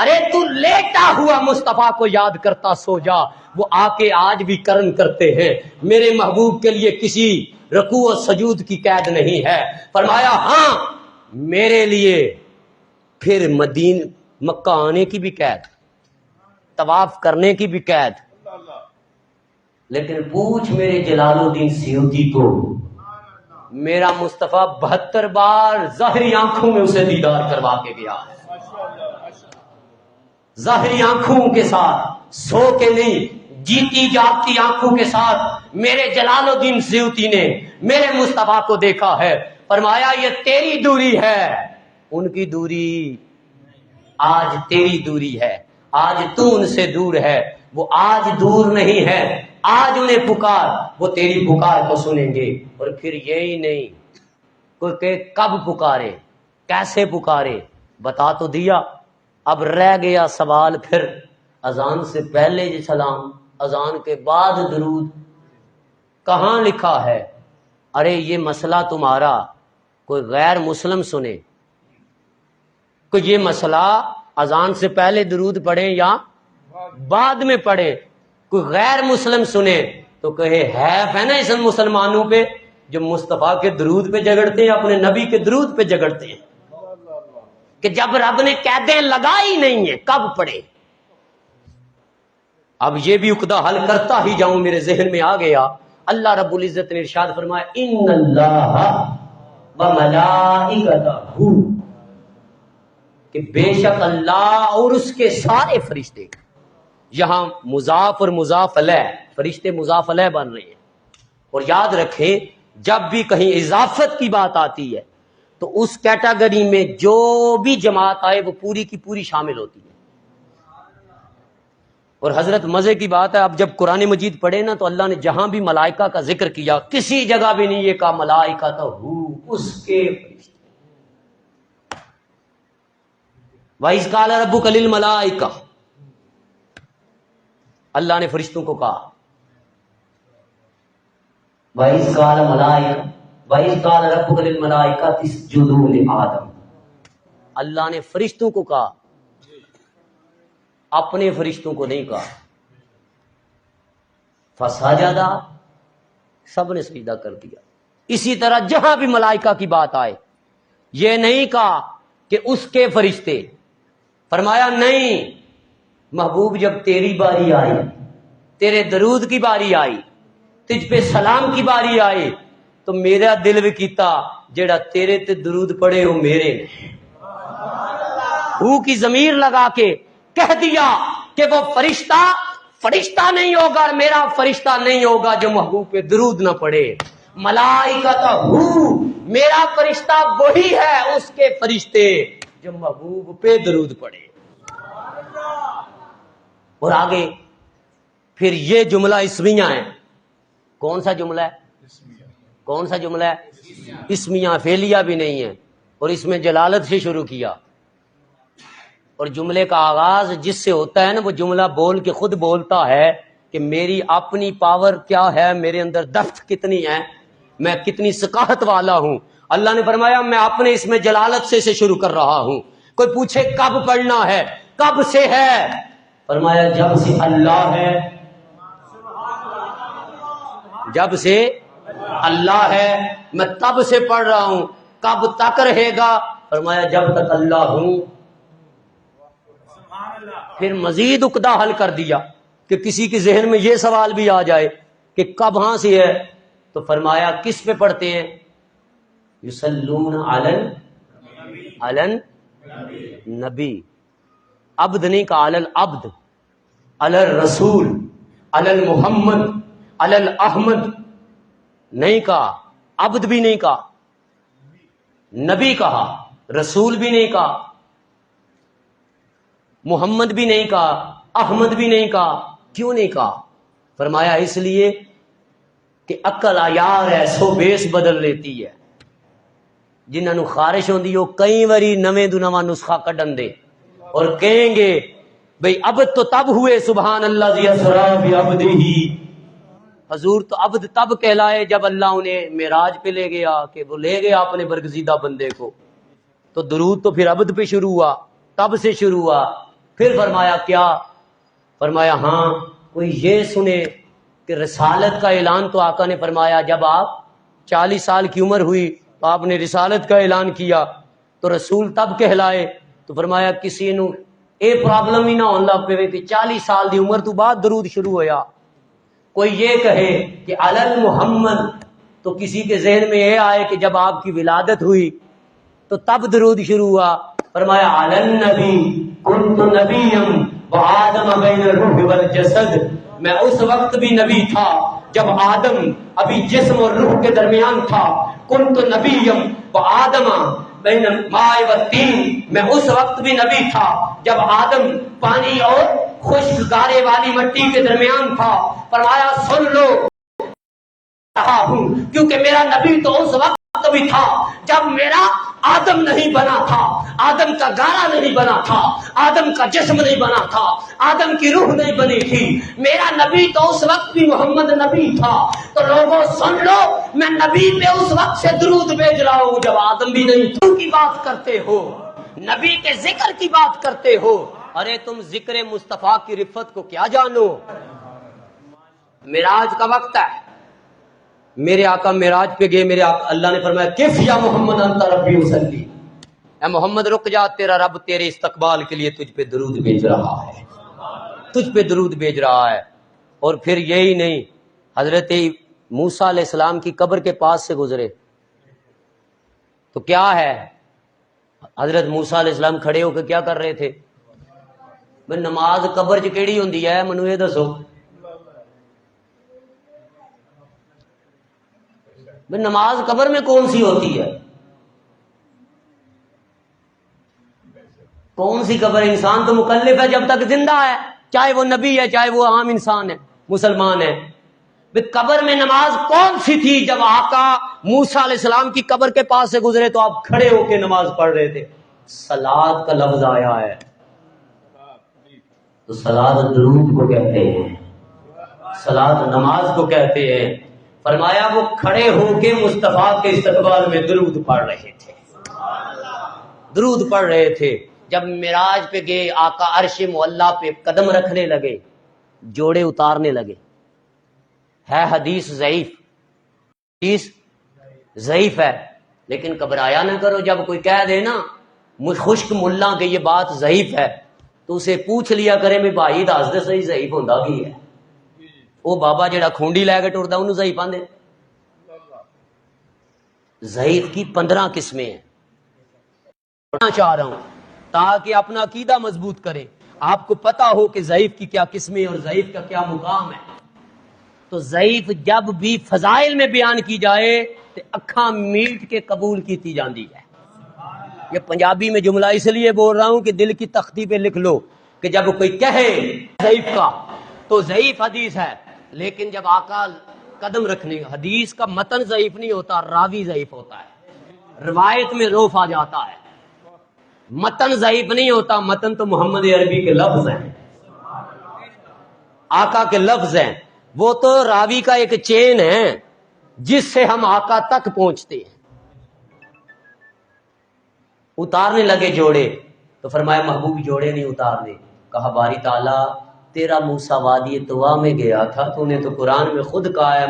ارے تو لیٹا ہوا مصطفیٰ کو یاد کرتا سو جا، وہ آ کے آج بھی کرن کرتے ہیں۔ میرے محبوب کے لیے کسی رکوع و سجود کی قید نہیں ہے۔ فرمایا ہاں میرے لیے پھر مکہ آنے کی بھی قید، طواف کرنے کی بھی قید، لیکن پوچھ میرے جلال الدین سیوطی کو، میرا مصطفیٰ 72 بار ظاہری آنکھوں میں اسے دیدار کروا کے گیا ہے، ظاہری آنکھوں کے ساتھ، سو کے نہیں، جیتی جاگتی آنکھوں کے ساتھ میرے جلال الدین سیوطی نے میرے مصطفیٰ کو دیکھا ہے۔ فرمایا یہ تیری دوری ہے، ان کی دوری آج تیری دوری ہے، آج تو ان سے دور ہے، وہ آج دور نہیں ہے، آج انہیں پکار، وہ تیری پکار کو سنیں گے۔ اور پھر یہی نہیں، کوئی کہ کب پکارے، کیسے پکارے، بتا تو دیا، اب رہ گیا سوال پھر اذان سے پہلے جو سلام، اذان کے بعد درود، کہاں لکھا ہے؟ ارے یہ مسئلہ تمہارا کوئی غیر مسلم سنے، کوئی یہ مسئلہ اذان سے پہلے درود پڑھیں یا بعد میں پڑھیں، کوئی غیر مسلم سنے تو کہے حیف ہے نا اس مسلمانوں پہ جو مصطفیٰ کے درود پہ جگڑتے ہیں، اپنے نبی کے درود پہ جگڑتے ہیں، کہ جب رب نے قیدیں لگائی نہیں ہیں کب پڑھے۔ اب یہ بھی عقدہ حل کرتا ہی جاؤں، میرے ذہن میں آ گیا، اللہ رب العزت نے ارشاد فرمایا ان اللہ وملائکتہ، کہ بے شک اللہ اور اس کے سارے فرشتے، یہاں مضاف اور مضاف علیہ، فرشتے مضاف علیہ بن رہے ہیں۔ اور یاد رکھیں جب بھی کہیں اضافت کی بات آتی ہے تو اس کیٹیگری میں جو بھی جماعت آئے وہ پوری کی پوری شامل ہوتی ہے۔ اور حضرت مزے کی بات ہے، اب جب قرآن مجید پڑھے نا تو اللہ نے جہاں بھی ملائکہ کا ذکر کیا کسی جگہ بھی نہیں یہ کہا ملائکہ تو اس کے فرشتے۔ وَإِذْ قَالَ رَبُّكَ لِلْمَلَائِكَةِ، اللہ نے فرشتوں کو کہا وَإِذْ قَالَ رَبُّكَ لِلْمَلَائِكَةِ اسْجُدُوا لِآدَمَ، اللہ نے فرشتوں کو کہا، اپنے فرشتوں کو نہیں کہا۔ فَسَجَدَ، سب نے سجدہ کر دیا۔ اسی طرح جہاں بھی ملائکہ کی بات آئے یہ نہیں کہا کہ اس کے فرشتے، فرمایا نہیں، محبوب جب تیری باری آئی، تیرے درود کی باری آئی، تجھ پہ سلام کی باری آئی تو میرا دل بھی کیتا جیڑا تیرے تے درود پڑے ہو میرے نے، ہو کی ضمیر لگا کے کہہ دیا کہ وہ فرشتہ نہیں ہوگا، میرا فرشتہ نہیں ہوگا جو محبوب پہ درود نہ پڑے۔ ملائکتہ، میرا فرشتہ وہی ہے، اس کے فرشتے جو محبوب پہ درود پڑے۔ اور آگے پھر یہ جملہ اسمیہ ہے، کون سا جملہ ہے؟ کون سا جملہ ہے؟ اسمیہ، فعلیہ بھی نہیں ہے، اور اس میں جلالت سے شروع کیا۔ اور جملے کا آغاز جس سے ہوتا ہے نا وہ جملہ بول کے خود بولتا ہے کہ میری اپنی پاور کیا ہے، میرے اندر دفت کتنی ہے، میں کتنی ثقافت والا ہوں، اللہ نے فرمایا میں اپنے اس میں جلالت سے شروع کر رہا ہوں. کوئی پوچھے کب پڑھنا ہے، کب سے ہے؟ فرمایا جب سے اللہ ہے، جب سے اللہ ہے میں تب سے پڑھ رہا ہوں. کب تک رہے گا؟ فرمایا جب تک اللہ ہوں. پھر مزید عقدہ حل کر دیا کہ کسی کے ذہن میں یہ سوال بھی آ جائے کہ کب ہاں سے ہے، تو فرمایا کس پہ پڑھتے ہیں؟ یصلون علن نبی. عبد نہیں کہا، علل عبد، علل رسول، علل محمد، علل احمد نہیں کہا، عبد بھی نہیں کہا، نبی کہا، رسول بھی نہیں کہا، محمد بھی نہیں کہا، احمد بھی نہیں کہا. کیوں نہیں کہا؟ فرمایا اس لیے کہ عقل عیار ہے، سو بیس بدل لیتی ہے. جنہاں نو خارش ہوندی وہ کئی واری نویں دو نواں نسخہ کڈن دے اور کہیں گے بھئی عبد تو تب ہوئے سبحان اللہ ذی اسرا بعبدہ. حضور تو عبد تب کہلائے جب اللہ انہیں معراج پہ لے گیا، کہ وہ لے گیا اپنے برگزیدہ بندے کو. تو درود تو پھر عبد پہ شروع ہوا، تب سے شروع ہوا. پھر فرمایا کیا؟ فرمایا ہاں کوئی یہ سنے کہ رسالت کا اعلان تو آقا نے فرمایا جب آپ 40 سال کی عمر ہوئی تو آپ نے رسالت کا اعلان کیا، تو رسول تب کہلائے. تو فرمایا کسی نو اے پرابلم ہی نہ ہون لگ پے کہ 40 سال دی عمر تو بعد درود شروع ہویا. کوئی یہ کہے کہ علل محمد، تو کسی کے ذہن میں یہ آئے کہ جب آپ کی ولادت ہوئی تو تب درود شروع ہوا. فرمایا علل نبی کنت نبیم وآدم بین الروح والجسد. میں اس وقت بھی نبی تھا جب آدم ابھی جسم اور روح کے درمیان تھا. کنت نبیم وآدم بین الماء والطین. میں اس وقت بھی نبی تھا جب آدم پانی اور خشک گارے والی مٹی کے درمیان تھا. فرمایا سن لو رہا ہوں کیونکہ میرا نبی تو اس وقت بھی تھا جب میرا آدم نہیں بنا تھا، آدم کا گارا نہیں بنا تھا، آدم کا جسم نہیں بنا تھا، آدم کی روح نہیں بنی تھی. میرا نبی تو اس وقت بھی محمد نبی تھا. تو لوگوں سن لو میں نبی پہ اس وقت سے درود بھیج رہا ہوں جب آدم بھی نہیں تھا. کی بات کرتے ہو، نبی کے ذکر کی بات کرتے ہو. ارے تم ذکر مصطفیٰ کی رفت کو کیا جانو؟ معراج کا وقت ہے، میرے آقا معراج پہ گئے، میرے آقا اللہ نے فرمایا کف یا محمد انت ربی وسلی. اے محمد رک جا، تیرا رب تیرے استقبال کے لیے تجھ پہ درود بھیج رہا ہے، تجھ پہ درود بھیج رہا ہے. اور پھر یہی نہیں، حضرت موسیٰ علیہ السلام کی قبر کے پاس سے گزرے تو کیا ہے، حضرت موسیٰ علیہ السلام کھڑے ہو کے کیا کر رہے تھے؟ بھئی نماز قبر چ کیڑی ہوندی ہے منو یہ دسو؟ بھئی نماز قبر میں کون سی ہوتی ہے؟ کون سی قبر؟ انسان تو مکلف ہے جب تک زندہ ہے، چاہے وہ نبی ہے چاہے وہ عام انسان ہے، مسلمان ہے. قبر میں نماز کون سی تھی جب آقا موسیٰ علیہ السلام کی قبر کے پاس سے گزرے تو آپ کھڑے ہو کے نماز پڑھ رہے تھے؟ صلاۃ کا لفظ آیا ہے تو صلاۃ درود کو کہتے ہیں، صلاۃ نماز کو کہتے ہیں. فرمایا وہ کھڑے ہو کے مصطفیٰ کے استقبال میں درود پڑھ رہے تھے، درود پڑھ رہے تھے. جب معراج پہ گئے آقا عرش معلیٰ پہ قدم رکھنے لگے، جوڑے اتارنے لگے. ہے حدیث ضعیف، حدیث ضعیف ہے، لیکن گھبرایا نہ کرو. جب کوئی کہہ دے نا خشک ملا کہ یہ بات ضعیف ہے تو اسے پوچھ لیا کرے میں بھائی دس دے صحیح ضعیف ہوندا کی ہے. وہ بابا جڑا کھونڈی لے کے ٹردا انہوں ضعیف آندے. ضعیف کی 15 قسمیں ہیں. پڑھنا چاہ رہا ہوں تاکہ اپنا عقیدہ مضبوط کرے، آپ کو پتا ہو کہ ضعیف کی کیا قسمیں اور ضعیف کا کیا مقام ہے. تو ضعیف جب بھی فضائل میں بیان کی جائے تو اکھاں میٹ کے قبول کیتی جاندی ہے. یہ پنجابی میں جملہ اس لیے بول رہا ہوں کہ دل کی تختی پہ لکھ لو کہ جب کوئی کہے ضعیف کا تو ضعیف حدیث ہے، لیکن جب آقا قدم رکھنے حدیث کا متن ضعیف نہیں ہوتا، راوی ضعیف ہوتا ہے، روایت میں روف آ جاتا ہے. متن ضعیف نہیں ہوتا، متن تو محمد عربی کے لفظ ہیں، آقا کے لفظ ہیں. وہ تو راوی کا ایک چین ہے جس سے ہم آقا تک پہنچتے ہیں. اتارنے لگے جوڑے، تو فرمایا محبوب جوڑے نہیں اتارنے. کہا باری تعالیٰ تیرا موسیٰ وادی طوا میں گیا تھا، تو نے تو قرآن میں خود کہا ہے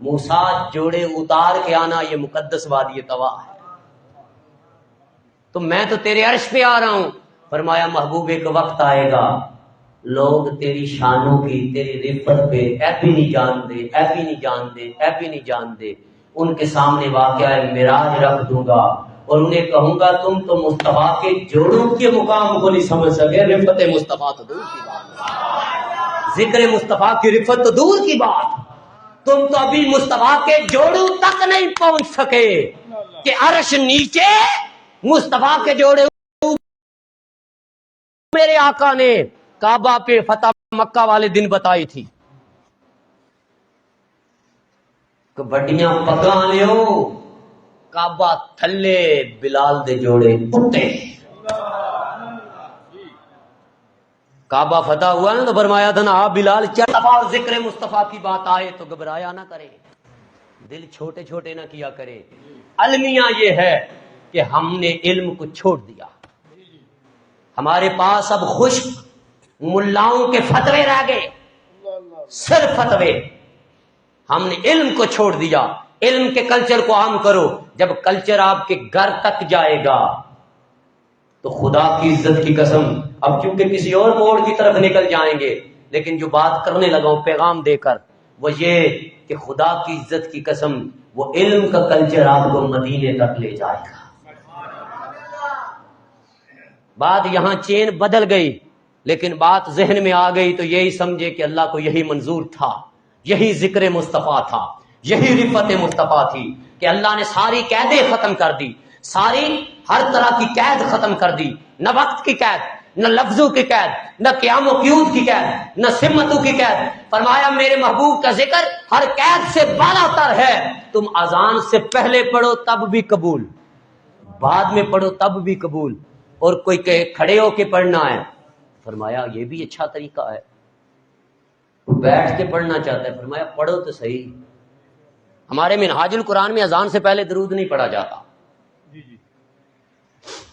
موسیٰ جوڑے اتار کے آنا، یہ مقدس وادی طوا ہے، تو میں تو تیرے عرش پہ آ رہا ہوں. فرمایا محبوب ایک وقت آئے گا لوگ تیری شانوں کی، تیری رفت پہ ایپ ہی نہیں جانتے، ایپ ہی نہیں جانتے، ایپ ہی نہیں جانتے. ان کے سامنے واقعہ معراج رکھ دوں گا اور انہیں کہوں گا تم تو مصطفیٰ کے جوڑوں کے مقام کو نہیں سمجھ سکے. رفت مصطفیٰ تو دور کی بات، ذکر مصطفیٰ کی رفت تو دور کی بات، تم تو ابھی مصطفیٰ کے جوڑوں تک نہیں پہنچ سکے کہ عرش نیچے مصطفیٰ کے جوڑے. میرے آقا نے کعبہ پہ فتح مکہ والے دن بتائی تھی کہ بڑیاں پگاں لیو کعبہ تھلے بلال دے جوڑے اٹھے. کعبہ فتح ہوا نا تو فرمایا تھا نا آپ بلال چار ذکر مصطفیٰ کی بات آئے تو گھبرایا نہ کرے، دل چھوٹے چھوٹے نہ کیا کرے. المیہ یہ ہے کہ ہم نے علم کو چھوڑ دیا، ہمارے پاس اب خشک ملاؤں کے فتوے رہ گئے، صرف فتوے. ہم نے علم کو چھوڑ دیا. علم کے کلچر کو عام کرو. جب کلچر آپ کے گھر تک جائے گا تو خدا کی عزت کی قسم اب چونکہ کسی اور موڑ کی طرف نکل جائیں گے، لیکن جو بات کرنے لگا ہوں پیغام دے کر وہ یہ کہ خدا کی عزت کی قسم وہ علم کا کلچر آپ کو مدینے تک لے جائے گا. بات یہاں چین بدل گئی، لیکن بات ذہن میں آ گئی تو یہی سمجھے کہ اللہ کو یہی منظور تھا، یہی ذکر مصطفیٰ تھا، یہی رفت مصطفیٰ تھی کہ اللہ نے ساری قیدیں ختم کر دی، ساری ہر طرح کی قید ختم کر دی. نہ وقت کی قید، نہ لفظوں کی قید، نہ قیام و قیود کی قید، نہ سمتوں کی قید. فرمایا میرے محبوب کا ذکر ہر قید سے بالا تر ہے. تم اذان سے پہلے پڑھو تب بھی قبول، بعد میں پڑھو تب بھی قبول، اور کوئی کہے کھڑے ہو کے پڑھنا ہے، فرمایا یہ بھی اچھا طریقہ ہے. بیٹھ کے پڑھنا چاہتا ہے، فرمایا پڑھو تو صحیح. ہمارے منہاج القرآن میں اذان سے پہلے درود نہیں پڑھا جاتا،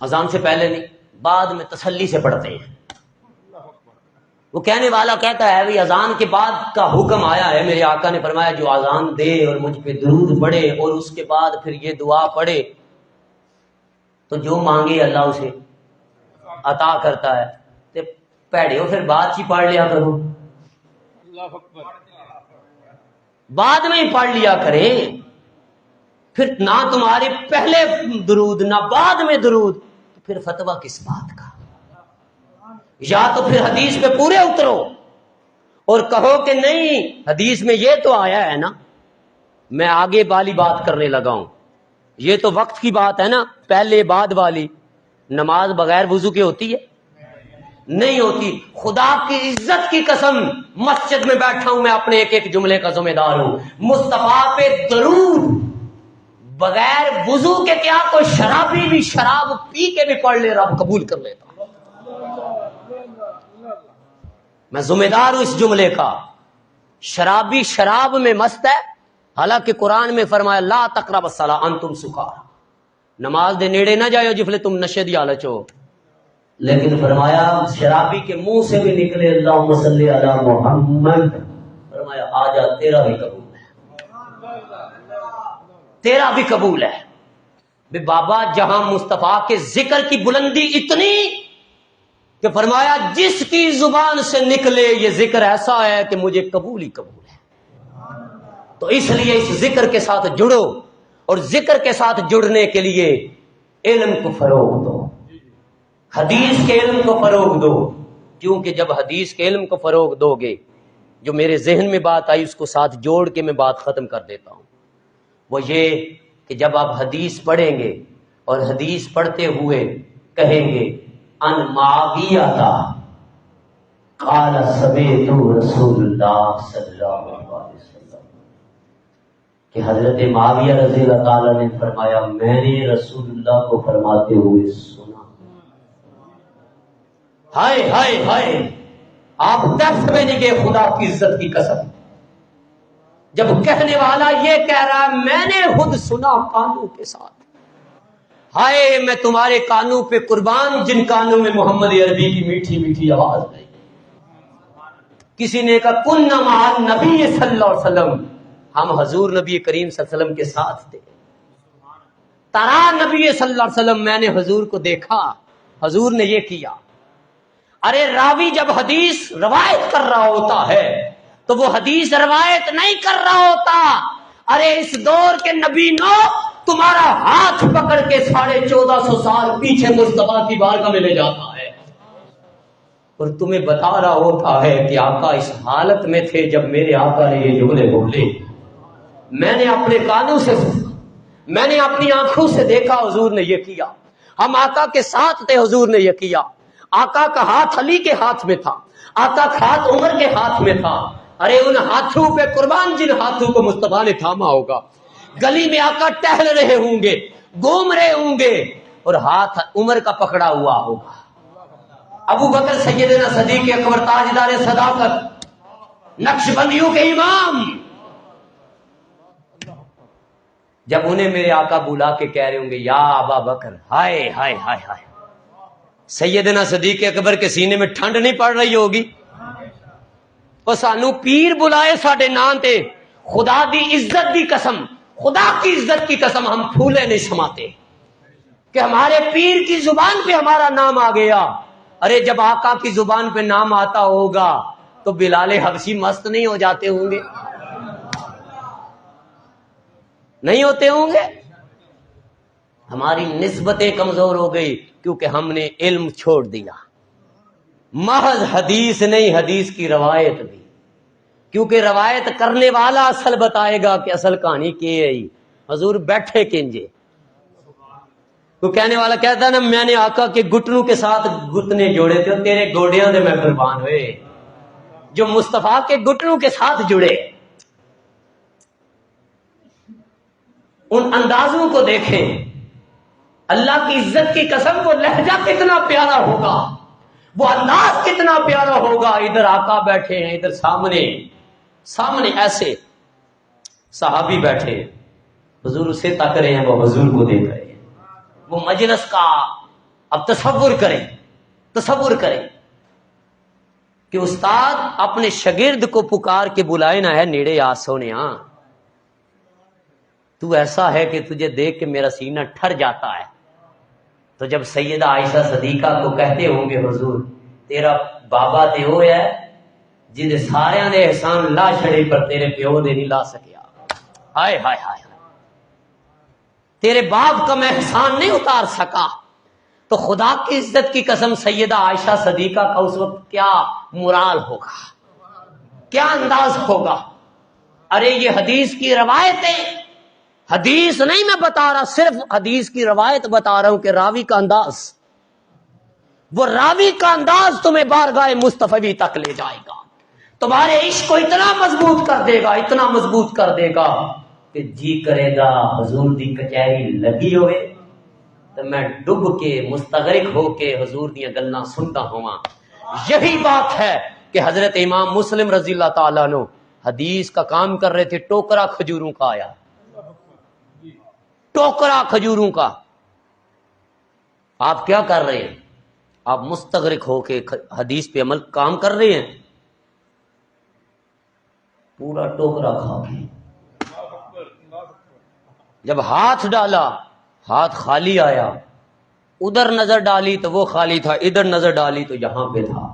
اذان سے پہلے نہیں، بعد میں تسلی سے پڑھتے ہیں. وہ کہنے والا کہتا ہے بھی اذان کے بعد کا حکم آیا ہے، میرے آقا نے فرمایا جو اذان دے اور مجھ پہ درود پڑھے اور اس کے بعد پھر یہ دعا پڑھے تو جو مانگے اللہ اسے عطا کرتا ہے. تے پیڑے ہو پھر بعد ہی پڑھ لیا کرو، بعد میں ہی پڑھ لیا کریں. پھر نہ تمہارے پہلے درود نہ بعد میں درود، تو پھر فتویٰ کس بات کا؟ یا تو پھر حدیث پہ پورے اترو اور کہو کہ نہیں حدیث میں یہ تو آیا ہے نا. میں آگے والی بات کرنے لگا ہوں، یہ تو وقت کی بات ہے نا، پہلے بعد والی. نماز بغیر وضو کے ہوتی ہے؟ نہیں ہوتی. خدا کی عزت کی قسم مسجد میں بیٹھا ہوں میں، اپنے ایک ایک جملے کا ذمہ دار ہوں. مصطفیٰ پہ درود بغیر وضو کے کیا کوئی شرابی بھی شراب پی کے بھی پڑھ لے رب قبول کر لیتا. میں ذمہ دار ہوں اس جملے کا. شرابی شراب میں مست ہے، حالانکہ قرآن میں فرمایا لا تقربوا الصلاۃ انتم سکارى، نماز دے نیڑے نہ جاؤ جفلے تم نشے دی حالت ہو. لیکن فرمایا شرابی کے منہ سے بھی نکلے اللہم صلی علی محمد، فرمایا آ جا تیرا بھی قبول ہے، تیرا بھی قبول ہے. بے بابا جہاں مصطفیٰ کے ذکر کی بلندی اتنی کہ فرمایا جس کی زبان سے نکلے یہ ذکر ایسا ہے کہ مجھے قبول ہی قبول ہے. تو اس لیے اس ذکر کے ساتھ جڑو، اور ذکر کے ساتھ جڑنے کے لیے علم کو فروغ دو، حدیث کے علم کو فروغ دو. کیونکہ جب حدیث کے علم کو فروغ دو گے، جو میرے ذہن میں بات آئی اس کو ساتھ جوڑ کے میں بات ختم کر دیتا ہوں. وہ یہ کہ جب آپ حدیث پڑھیں گے اور حدیث پڑھتے ہوئے کہیں گے ان معاویہ قال سمعت رسول اللہ صلی اللہ علیہ وسلم، کہ حضرت معاویہ رضی اللہ تعالیٰ نے فرمایا میں نے رسول اللہ کو فرماتے ہوئے سنا. ہائے ہائے ہائے، آپ دست میں نہیں گئے خدا کی عزت کی قسم. جب کہنے والا یہ کہہ رہا ہے میں نے خود سنا کانوں کے ساتھ، ہائے میں تمہارے کانوں پہ قربان جن کانوں میں محمد عربی کی میٹھی میٹھی آواز گئی۔ کسی نے کہا کن مع النبی صلی اللہ علیہ وسلم، ہم حضور نبی کریم صلی اللہ علیہ وسلم کے ساتھ تھے۔ ترا نبی صلی اللہ علیہ وسلم، میں نے حضور کو دیکھا، حضور نے یہ کیا۔ ارے راوی جب حدیث روایت کر رہا ہوتا ہے تو وہ حدیث روایت نہیں کر رہا ہوتا۔ ارے اس دور کے نبی نو تمہارا ہاتھ پکڑ کے 1450 سال پیچھے مصطفیٰ کی بارگاہ میں لے جاتا ہے اور تمہیں بتا رہا ہوتا ہے کہ آقا اس حالت میں تھے جب میرے آقا نے یہ جملے بولے، میں نے اپنے کانوں سے سنا، میں نے اپنی آنکھوں سے دیکھا، حضور نے یہ کیا۔ ہم آقا کے ساتھ تھے، حضور نے یہ کیا۔ آقا کا ہاتھ علی کے ہاتھ میں تھا، آقا کا ہاتھ عمر کے ہاتھ میں تھا۔ ارے ان ہاتھوں پہ قربان جن ہاتھوں کو مصطفیٰ نے تھاما ہوگا۔ گلی میں آقا ٹہل رہے ہوں گے، گھوم رہے ہوں گے اور ہاتھ عمر کا پکڑا ہوا ہوگا۔ ابو بکر سیدنا صدیق اکبر تاجدار صداقت، نقشبندیوں کے امام، جب انہیں میرے آقا بلا کے کہہ رہے ہوں گے یا ابا بکر، ہائے ہائے ہائے ہائے، سیدنا صدیق اکبر کے سینے میں ٹھنڈ نہیں پڑ رہی ہوگی؟ اور سانو پیر بلائے ساڈے نام تے، خدا دی عزت دی قسم، خدا کی عزت کی قسم ہم پھولے نہیں سماتے کہ ہمارے پیر کی زبان پہ ہمارا نام آ گیا۔ ارے جب آقا کی زبان پہ نام آتا ہوگا تو بلال حبشی مست نہیں ہو جاتے ہوں گے؟ نہیں ہوتے ہوں گے؟ ہماری نسبتیں کمزور ہو گئی کیونکہ ہم نے علم چھوڑ دیا۔ محض حدیث نہیں، حدیث کی روایت بھی، کیونکہ روایت کرنے والا اصل بتائے گا کہ اصل کہانی کی ہے۔ حضور بیٹھے کنجے، تو کہنے والا کہتا ہے نا میں نے آقا کے گھٹنوں کے ساتھ گھٹنے جوڑے تھے، تیرے گوڑیاں دے میں قربان ہوئے۔ جو مصطفیٰ کے گھٹنوں کے ساتھ جڑے، ان اندازوں کو دیکھیں، اللہ کی عزت کی قسم وہ لہجہ کتنا پیارا ہوگا، وہ انداز کتنا پیارا ہوگا۔ ادھر آقا بیٹھے ہیں، ادھر سامنے ایسے صحابی بیٹھے ہیں، حضور اسے تک رہے ہیں، وہ حضور کو دیکھ رہے ہیں۔ وہ مجلس کا اب تصور کریں کہ استاد اپنے شاگرد کو پکار کے بلائے نہ ہے، نیڑے آ سونیا، تو ایسا ہے کہ تجھے دیکھ کے میرا سینہ ٹھر جاتا ہے۔ تو جب سیدہ عائشہ صدیقہ کو کہتے ہوں گے حضور تیرا بابا تے وہ ہے جن سارے نے احسان لا چھڑے پر تیرے پیو نے نہیں لا سکیا، ہائے ہائے ہائے، تیرے باپ کا میں احسان نہیں اتار سکا۔ تو خدا کی عزت کی قسم سیدہ عائشہ صدیقہ کا اس وقت کیا مرال ہوگا، کیا انداز ہوگا۔ ارے یہ حدیث کی روایتیں، حدیث نہیں میں بتا رہا، صرف حدیث کی روایت بتا رہا ہوں کہ راوی کا انداز، وہ راوی کا انداز تمہیں بارگاہ مصطفی تک لے جائے گا، تمہارے عشق کو اتنا مضبوط کر دے گا، اتنا مضبوط کر دے گا کہ جی کرے گا حضور دی کچہری لگی ہوئے تو میں ڈب کے مستغرق ہو کے حضور دیاں گلاں سنتا ہواں۔ یہی بات ہے کہ حضرت امام مسلم رضی اللہ تعالیٰ عنہ حدیث کا کام کر رہے تھے، ٹوکرا کھجوروں کا آیا، ٹوکرا کھجوروں کا۔ آپ کیا کر رہے ہیں؟ آپ مستغرق ہو کے حدیث پہ عمل کام کر رہے ہیں، پورا ٹوکرا کھا کے جب ہاتھ ڈالا ہاتھ خالی آیا، ادھر نظر ڈالی تو وہ خالی تھا، ادھر نظر ڈالی تو یہاں پہ تھا،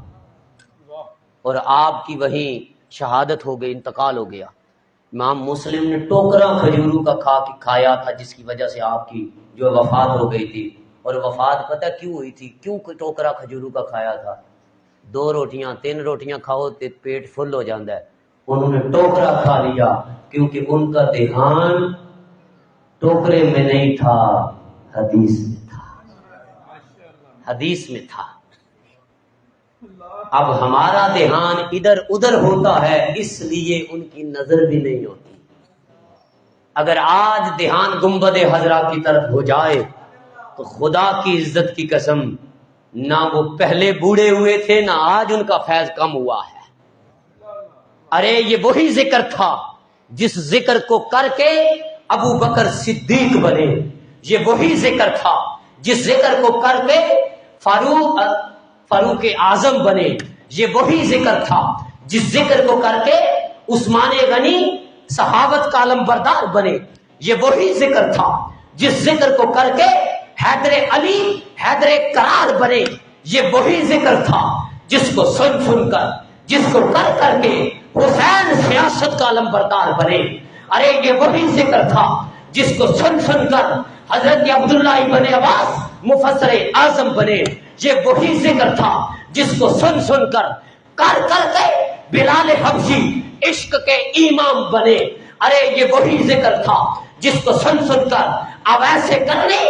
اور آپ کی وہیں شہادت ہو گئی، انتقال ہو گیا۔ امام مسلم نے ٹوکرا کھجوروں کا کھایا تھا، جس کی وجہ سے آپ کی جو وفات ہو گئی تھی۔ اور وفات پتہ کیوں ہوئی تھی، کیوں ٹوکرا کھجوروں کا کھایا تھا؟ 2 روٹیاں 3 روٹیاں کھاؤ تے پیٹ فل ہو جاتا ہے، انہوں نے ٹوکرا کھا لیا کیونکہ ان کا دھیان ٹوکرے میں نہیں تھا، حدیث میں تھا، حدیث میں تھا۔ اب ہمارا دھیان ادھر ادھر ہوتا ہے، اس لیے ان کی نظر بھی نہیں ہوتی۔ اگر آج دھیان گنبد حضرا کی طرف ہو جائے تو خدا کی عزت کی قسم نہ وہ پہلے بوڑھے ہوئے تھے، نہ آج ان کا فیض کم ہوا ہے۔ ارے یہ وہی ذکر تھا جس ذکر کو کر کے ابو بکر صدیق بنے، یہ وہی ذکر تھا جس ذکر کو کر کے فاروق اعظم بنے، یہ وہی ذکر تھا جس ذکر کو کر کے عثمان غنی صحابت کا علم بردار بنے، یہ وہی ذکر تھا جس ذکر کو کر کے حیدر علی حیدر قرار بنے، یہ وہی ذکر تھا جس کو سن کر، جس کو کر کر کے حسین سیاست کا علم بردار بنے۔ ارے یہ وہی ذکر تھا جس کو سن کر حضرت عبداللہ ابن عباس مفسر اعظم بنے، یہ وہی ذکر تھا جس کو سن کر کے بلال حبشی عشق کے امام بنے۔ ارے یہ وہی ذکر تھا جس کو سن کر اب ایسے کرنے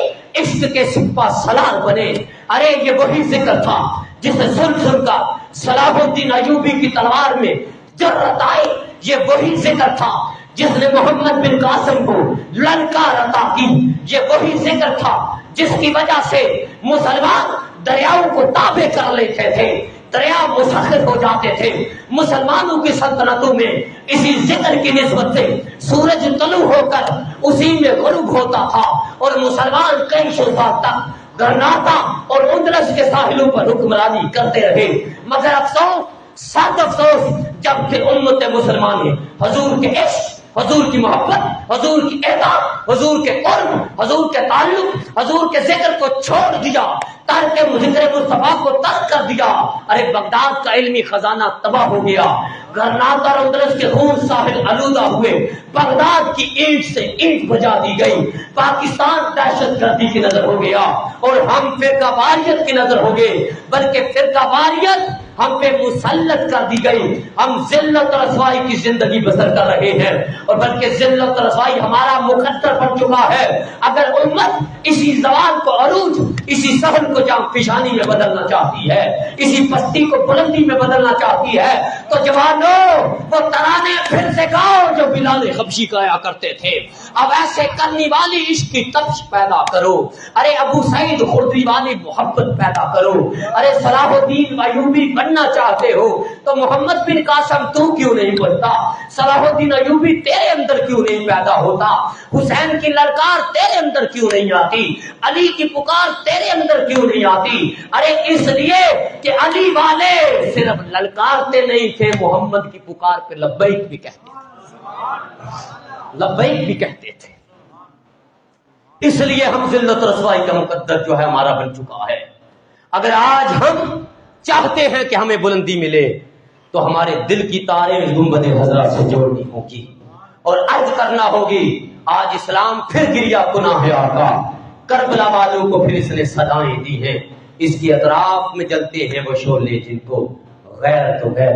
عشق کے سپہ سالار بنے۔ ارے یہ وہی ذکر تھا جسے سن کر صلاح الدین ایوبی کی تلوار میں جرأت آئی، یہ وہی ذکر تھا جس نے محمد بن قاسم کو للکار عطا کی، یہ وہی ذکر تھا جس کی وجہ سے مسلمان دریاؤں کو تابع کر لیتے تھے، دریا مسخر ہو جاتے تھے۔ مسلمانوں کی سلطنتوں میں اسی ذکر کی نسبت سے سورج طلوع ہو کر اسی میں غروب ہوتا تھا، اور مسلمان کئی سو سال تک گرناتا اور اندلس کے ساحلوں پر حکمرانی کرتے رہے۔ مگر افسوس، سخت افسوس، جب پھر امت مسلمان نے حضور کے عشق، حضور کی محبت، حضور کی اطاعت، حضور کے قرب، حضور کے تعلق، حضور کے ذکر کو چھوڑ دیا، ترک ذکر مصطفیٰ کو ترک کر دیا، ارے بغداد کا علمی خزانہ تباہ ہو گیا، گرناطہ اور اندلس کے خون ساحل آلودہ ہوئے، بغداد کی اینٹ سے اینٹ بجا دی گئی، پاکستان دہشت گردی کی نظر ہو گیا، اور ہم فرقہ واریت کی نظر ہو گئے، بلکہ فرقہ واریت ہم پہ مسلط کر دی گئی، ہم ذلت اور رسوائی کی زندگی بسر کر رہے ہیں، اور بلکہ ذلت اور رسوائی ہمارا مقدر بن چکا ہے۔ اگر امت اسی زوال کو عروج، اسی سہن کو جام فشانی میں بدلنا چاہتی ہے، اسی پستی کو بلندی میں بدلنا چاہتی ہے، تو جوانو وہ ترانے پھر سے گاؤ جو بلال حبشی گایا کرتے تھے، اب ایسے کرنی والی عشق کی تپش پیدا کرو، ارے ابو سعید خدری والی محبت پیدا کرو، ارے صلاح الدین ایوبی بننا چاہتے ہو تو محمد بن قاسم تو کیوں نہیں بنتا؟ صلاح الدین ایوبی تیرے اندر کیوں نہیں پیدا ہوتا؟ حسین کی للکار تیرے اندر کیوں نہیں آتی؟ علی کی پکار تیرے اندر کیوں نہیں آتی؟ ارے اس لیے کہ علی والے صرف للکارتے نہیں تھے، محمد کی پکار پہ لبیک بھی کہتے تھے، لبیک بھی کہتے تھے۔ اس لیے ہم ذلت رسوائی کا مقدر جو ہے ہمارا بن چکا ہے۔ اگر آج ہم چاہتے ہیں کہ ہمیں بلندی ملے تو ہمارے دل کی تاریں گنبد خضرا سے جوڑنی ہوگی اور عرض کرنا ہوگی، آج اسلام پھر گریا کناہ آقا، کربلا والوں کو پھر اس نے صدائیں دی ہیں، اس کی اطراف میں جلتے ہیں وہ شعلے جن کو غیر تو غیر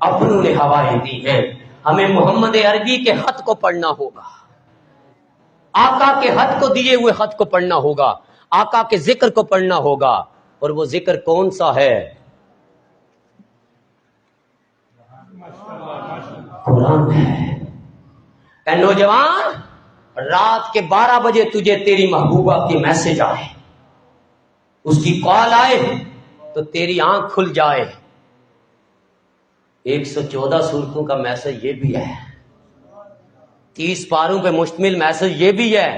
اپنوں نے ہوائیں دی ہیں۔ ہمیں محمد عربی کے خط کو پڑھنا ہوگا، آقا کے خط کو دیے ہوئے خط کو پڑھنا ہوگا، آقا کے ذکر کو پڑھنا ہوگا، اور وہ ذکر کون سا ہے؟ قرآن ہے۔ اے نوجوان، رات کے 12 بجے تجھے تیری محبوبہ کی میسج آئے، اس کی کال آئے تو تیری آنکھ کھل جائے۔ 114 سورتوں کا میسج یہ بھی ہے، 30 پاروں پہ مشتمل میسج یہ بھی ہے۔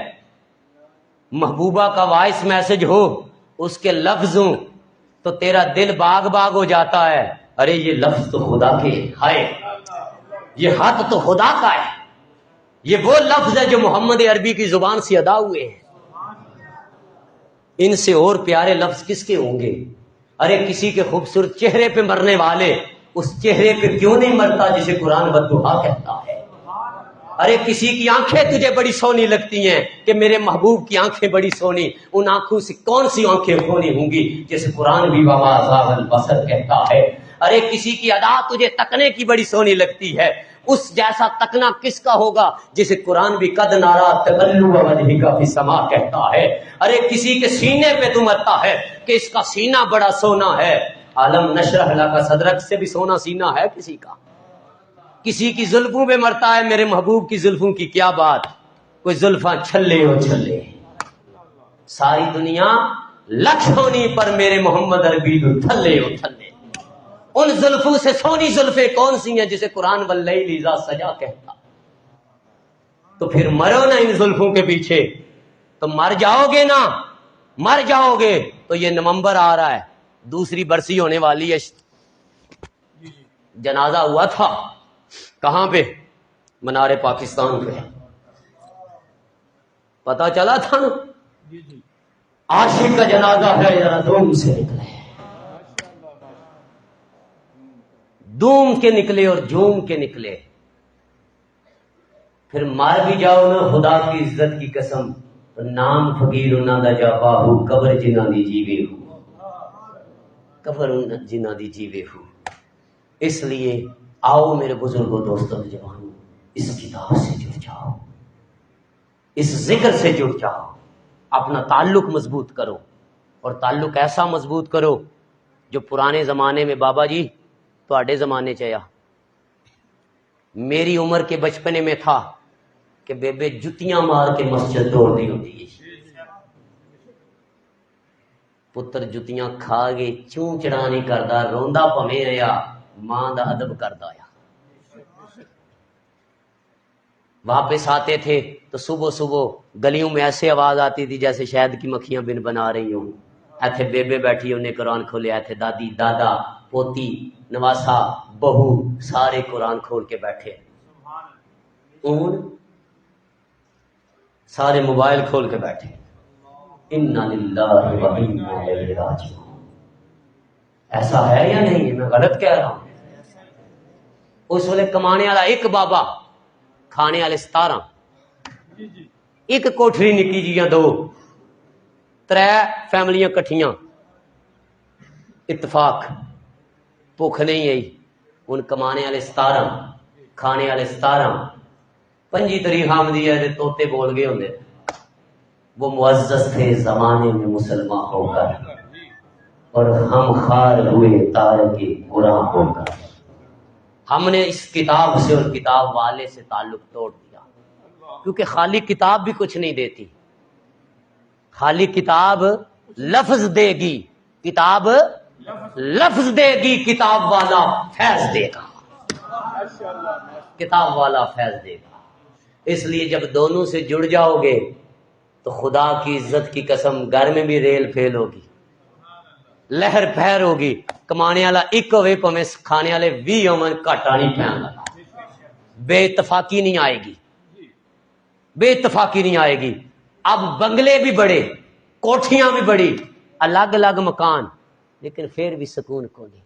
محبوبہ کا وائس میسج ہو، اس کے لفظ ہوں تو تیرا دل باغ باغ ہو جاتا ہے، ارے یہ لفظ تو خدا کے ہے، یہ خط تو خدا کا ہے، یہ وہ لفظ ہے جو محمد عربی کی زبان سے ادا ہوئے ہیں۔ ان سے اور پیارے لفظ کس کے ہوں گے؟ ارے کسی کے خوبصورت چہرے پہ مرنے والے اس چہرے پہ کیوں نہیں مرتا جسے قرآن والدحیٰ کہتا ہے؟ ارے کسی کی آنکھیں تجھے بڑی سونی لگتی ہیں کہ میرے محبوب کی آنکھیں بڑی سونی، ان آنکھوں سے کون سی آنکھیں سونی ہوں گی جیسے قرآن بھی وما زاغ البصر کہتا ہے۔ ارے کسی کی ادا تجھے تکنے کی بڑی سونی لگتی ہے، اس جیسا تکنا کس کا ہوگا جسے قرآن بھی قد نارا تقلب وجہک فی السماء کہتا ہے۔ ارے کسی کے سینے پہ تو مرتا ہے کہ اس کا سینہ بڑا سونا ہے، عالم نشرح لک صدرک سے بھی سونا سینہ ہے کسی کا۔ کسی کی زلفوں پہ مرتا ہے، میرے محبوب کی زلفوں کی کیا بات، کوئی زلفاں چھلے ہو چھلے، ساری دنیا لکھ ہونی پر میرے محمد عربی تو تھلے ہو تھلے۔ ان زلفوں سے سونی زلفیں کون سی ہیں جسے قرآن واللیل اذا سجا کہتا؟ تو پھر مرو نا ان زلفوں کے پیچھے، تو مر جاؤ گے نا مر جاؤ گے تو یہ نومبر آ رہا ہے، دوسری برسی ہونے والی ہے، جنازہ ہوا تھا کہاں پہ؟ منار پاکستان پہ، پتا چلا تھا نا؟ عاشق کا جنازہ ہے، ذرا دوم سے نکلے، دوم کے نکلے اور جوم کے نکلے، پھر مار بھی جاؤ نا، خدا کی عزت کی قسم، نام فقیر انہاں دا جا باہو، قبر جنہاں دی جیوے ہو، قبر جنہاں دی جیوے ہو۔ اس لیے آؤ میرے بزرگوں، دوستوں، جوانوں، اس کتاب سے جڑ جاؤ، اس ذکر سے جڑ جاؤ، اپنا تعلق مضبوط کرو، اور تعلق ایسا مضبوط کرو جو پرانے زمانے میں بابا جی تواڈے زمانے چیا، میری عمر کے بچپنے میں تھا کہ بیبے جتیاں مار کے مسجد توڑنی ہوتی ہے، پتر جتیاں کھا گئے، چوں چڑا نہیں کردا، روندا پویں رہیا، ماں دا ادب کردا آیا۔ واپس آتے تھے تو صبح صبح گلیوں میں ایسے آواز آتی تھی جیسے شہد کی مکھیاں بن بنا رہی ہوں، ایتھے بیبے بیٹھی انہیں قرآن کھولیا، ایتھے دادی، دادا، پوتی، نواسا، بہو، سارے قرآن کھول کے بیٹھے، اون سارے موبائل کھول کے بیٹھے۔ انا للہ و انا الیہ راجعون۔ ایسا ہے یا نہیں؟ میں غلط کہہ رہا ہوں؟ اس ویلے کمانے والا ایک بابا، کھانے والے 17، ایک کوٹھری نکی جیاں دو، 3 فیملیاں کٹھیاں، اتفاق، بھوک نہیں آئی، ان کمانے والے 17، کھانے والے 17، 25 تاریخ آمدی ہے توتے بول گئے ہوندے، وہ معزز تھے زمانے میں مسلمان ہو کر، اور ہم خار ہوئے تارک قرآن ہو کر۔ ہم نے اس کتاب سے اور کتاب والے سے تعلق توڑ دیا، کیونکہ خالی کتاب بھی کچھ نہیں دیتی، خالی کتاب لفظ دے گی، کتاب لفظ دے گی، کتاب والا فیض دے گا، کتاب والا فیض دے گا۔ اس لیے جب دونوں سے جڑ جاؤ گے تو خدا کی عزت کی قسم گھر میں بھی ریل پھیل ہوگی، لہر پھیر ہوگی، کمانے والا ایک ہوئے پویں کھانے والے 20 ہومن، گھاٹا نہیں پہن لگا، بے اتفاقی نہیں آئے گی، بے اتفاقی نہیں آئے گی۔ اب بنگلے بھی بڑے، کوٹھیاں بھی بڑی، الگ الگ مکان، لیکن پھر بھی سکون کو نہیں،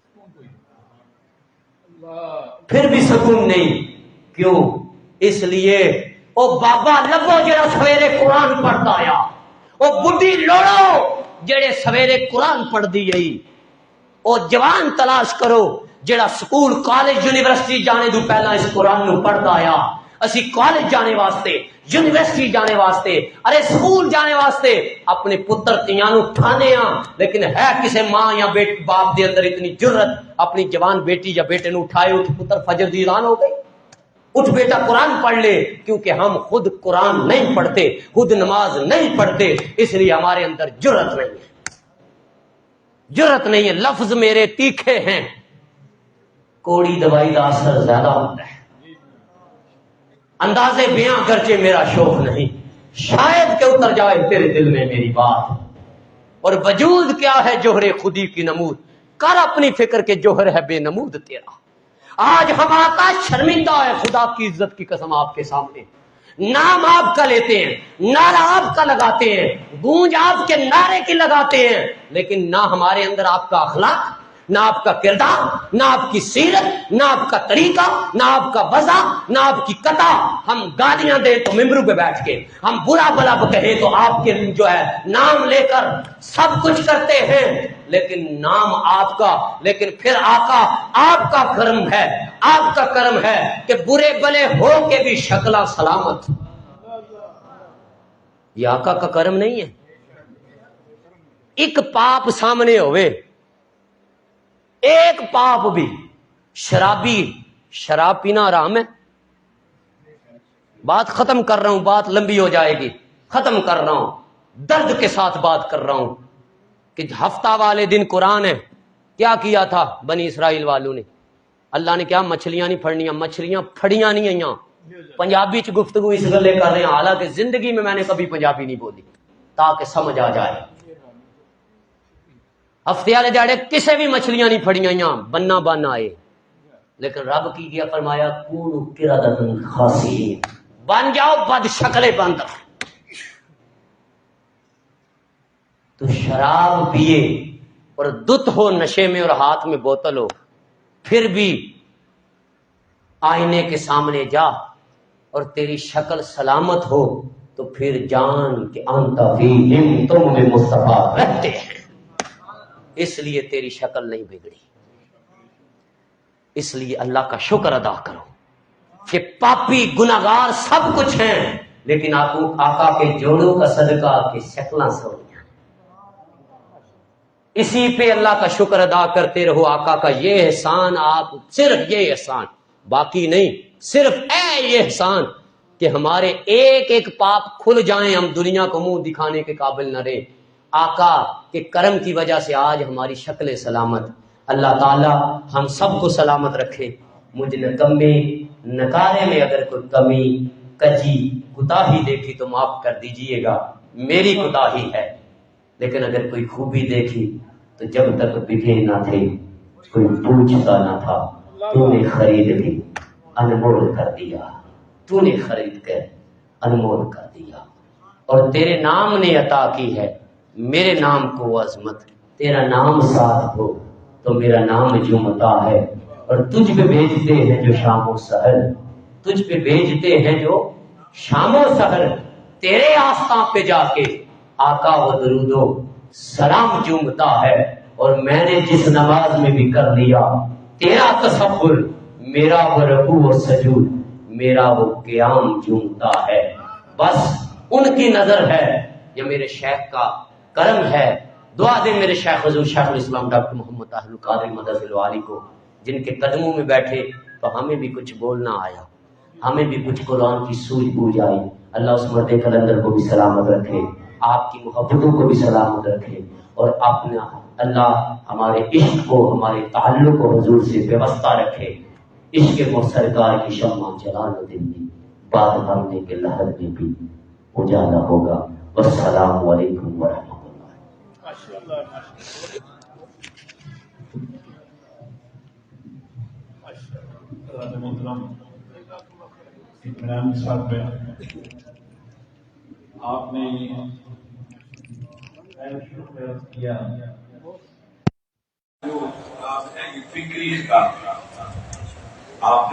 پھر بھی سکون نہیں۔ کیوں؟ اس لیے او بابا لبو جڑا سویرے قرآن پڑھتا آیا، او بڈھی لوڑو جڑے سویرے قرآن پڑھ دی گئی، او جوان تلاش کرو جڑا سکول کالج یونیورسٹی جانے دو پہلا اس قرآن نو پڑھتا آیا۔ اسی کالج جانے واسطے، یونیورسٹی جانے واسطے، ارے سکول جانے واسطے اپنے پتر تیاں نو ٹھانے ہاں، لیکن ہے کسے ماں یا باپ دے اندر اتنی جرت اپنی جوان بیٹی یا بیٹے نو اٹھائے، اٹھ پتر فجر دی اذان ہو گئی، اٹھ بیٹا قرآن پڑھ لے، کیونکہ ہم خود قرآن نہیں پڑھتے، خود نماز نہیں پڑھتے، اس لیے ہمارے اندر جرت نہیں ہے، جرت نہیں ہے۔ لفظ میرے تیکھے ہیں، کوڑی دوائی کا اثر زیادہ ہوتا ہے، اندازے بیاں گرچہ میرا شوق نہیں، شاید کہ اتر جائے تیرے دل میں میری بات۔ اور وجود کیا ہے جوہر خودی کی نمود، کر اپنی فکر کے جوہر ہے بے نمود تیرا۔ آج ہم آقا شرمندہ ہے خدا کی عزت کی قسم آپ کے سامنے، نام آپ کا لیتے ہیں، نعرہ آپ کا لگاتے ہیں، گونج آپ کے نعرے کی لگاتے ہیں، لیکن نہ ہمارے اندر آپ کا اخلاق، نہ آپ کا کردار، نہ آپ کی سیرت، نہ آپ کا طریقہ، نہ آپ کا وضع، نہ آپ کی قطع۔ ہم گالیاں دیں تو ممبروں پہ بیٹھ کے، ہم برا بلا کہیں تو آپ کے جو ہے نام لے کر سب کچھ کرتے ہیں، لیکن نام آپ کا، لیکن پھر آقا آپ کا کرم ہے، آپ کا کرم ہے کہ برے بلے ہو کے بھی شکلہ سلامت۔ یہ آقا کا کرم نہیں ہے؟ ایک پاپ سامنے ہوئے، ایک پاپ بھی، شرابی، شراب پینا حرام ہے؟ بات ختم کر رہا ہوں، بات لمبی ہو جائے گی، ختم کر رہا ہوں، درد کے ساتھ بات کر رہا ہوں کہ ہفتہ والے دن قرآن ہے، کیا کیا تھا بنی اسرائیل والوں نے؟ اللہ نے کیا مچھلیاں نہیں پھڑنیاں، مچھلیاں پھڑیاں نہیں آئیاں۔ پنجابی چ گفتگو اس گلے کر رہے ہیں، حالانکہ زندگی میں نے کبھی پنجابی نہیں بولی، تاکہ سمجھ آ جائے۔ ہفتے والے دیہڑے کسے بھی مچھلیاں نہیں پھڑیاں بننا بن آئے، لیکن رب کی کیا فرمایا کونوا قردۃ خاسئین، بن جاؤ بد شکلے بندر۔ تو شراب پیے اور دت ہو نشے میں اور ہاتھ میں بوتل ہو، پھر بھی آئینے کے سامنے جا اور تیری شکل سلامت ہو تو پھر جان کہ انت فیہم، تم میں مصطفیٰ رہتے ہیں، اس لیے تیری شکل نہیں بگڑی۔ اس لیے اللہ کا شکر ادا کرو کہ پاپی گناہگار سب کچھ ہیں، لیکن آقا کے جوڑوں کا صدقہ کہ شکلاں سونیاں۔ اسی پہ اللہ کا شکر ادا کرتے رہو۔ آقا کا یہ احسان، آپ صرف یہ احسان، باقی نہیں، صرف یہ احسان کہ ہمارے ایک ایک پاپ کھل جائیں، ہم دنیا کو منہ دکھانے کے قابل نہ رہیں۔ آقا کے کرم کی وجہ سے آج ہماری شکل سلامت۔ اللہ تعالی ہم سب کو سلامت رکھے۔ مجھ نکمے نکارے میں اگر کوئی کمی کجی کوتاہی دیکھی تو معاف کر دیجئے گا، میری کوتاہی ہے۔ لیکن اگر کوئی خوبی دیکھی تو جب تک بکے نہ تھے کوئی پوچھتا نہ تھا، تو نے خرید لی انمول کر دیا، تو نے خرید کر انمول کر دیا۔ اور تیرے نام نے عطا کی ہے میرے نام کو عظمت، تیرا نام ساتھ ہو تو میرا نام جمتا ہے۔ اور تجھ پہ بھیجتے ہیں جو شام و سحر، تجھ پہ بھیجتے ہیں جو شام و سحر، تیرے آستاں پہ جا کے آقا و درود و سلام جومتا ہے۔ اور میں نے جس نماز میں بھی کر لیا تیرا تصور، میرا وہ رکوع و سجود، میرا وہ قیام جومتا ہے۔ بس ان کی نظر ہے، یہ میرے شیخ کا کرم ہے۔ دعا دیں میرے شیخ حضور شیخ الاسلام ڈاکٹر محمد طاہر القادری مدثر العالی کو، جن کے قدموں میں بیٹھے تو ہمیں بھی کچھ بولنا آیا، ہمیں بھی کچھ قرآن کی سوجھ بوجھ آئی۔ اللہ اس مرد قلندر کو بھی سلامت رکھے، آپ کی محبتوں کو بھی سلامت رکھے، اور اپنا اللہ ہمارے عشق کو، ہمارے تعلق کو حضور سے پیوستہ رکھے۔ عشق کو سرکار کی شمع جلال الدین میں بعد مرنے کے لہر میں بھی اجالا ہوگا۔ والسلام علیکم ورحمۃ اللہ۔ محترم اطمینان صاحب ہے، آپ نے کیا جو آپ ہیں فکری کا آپ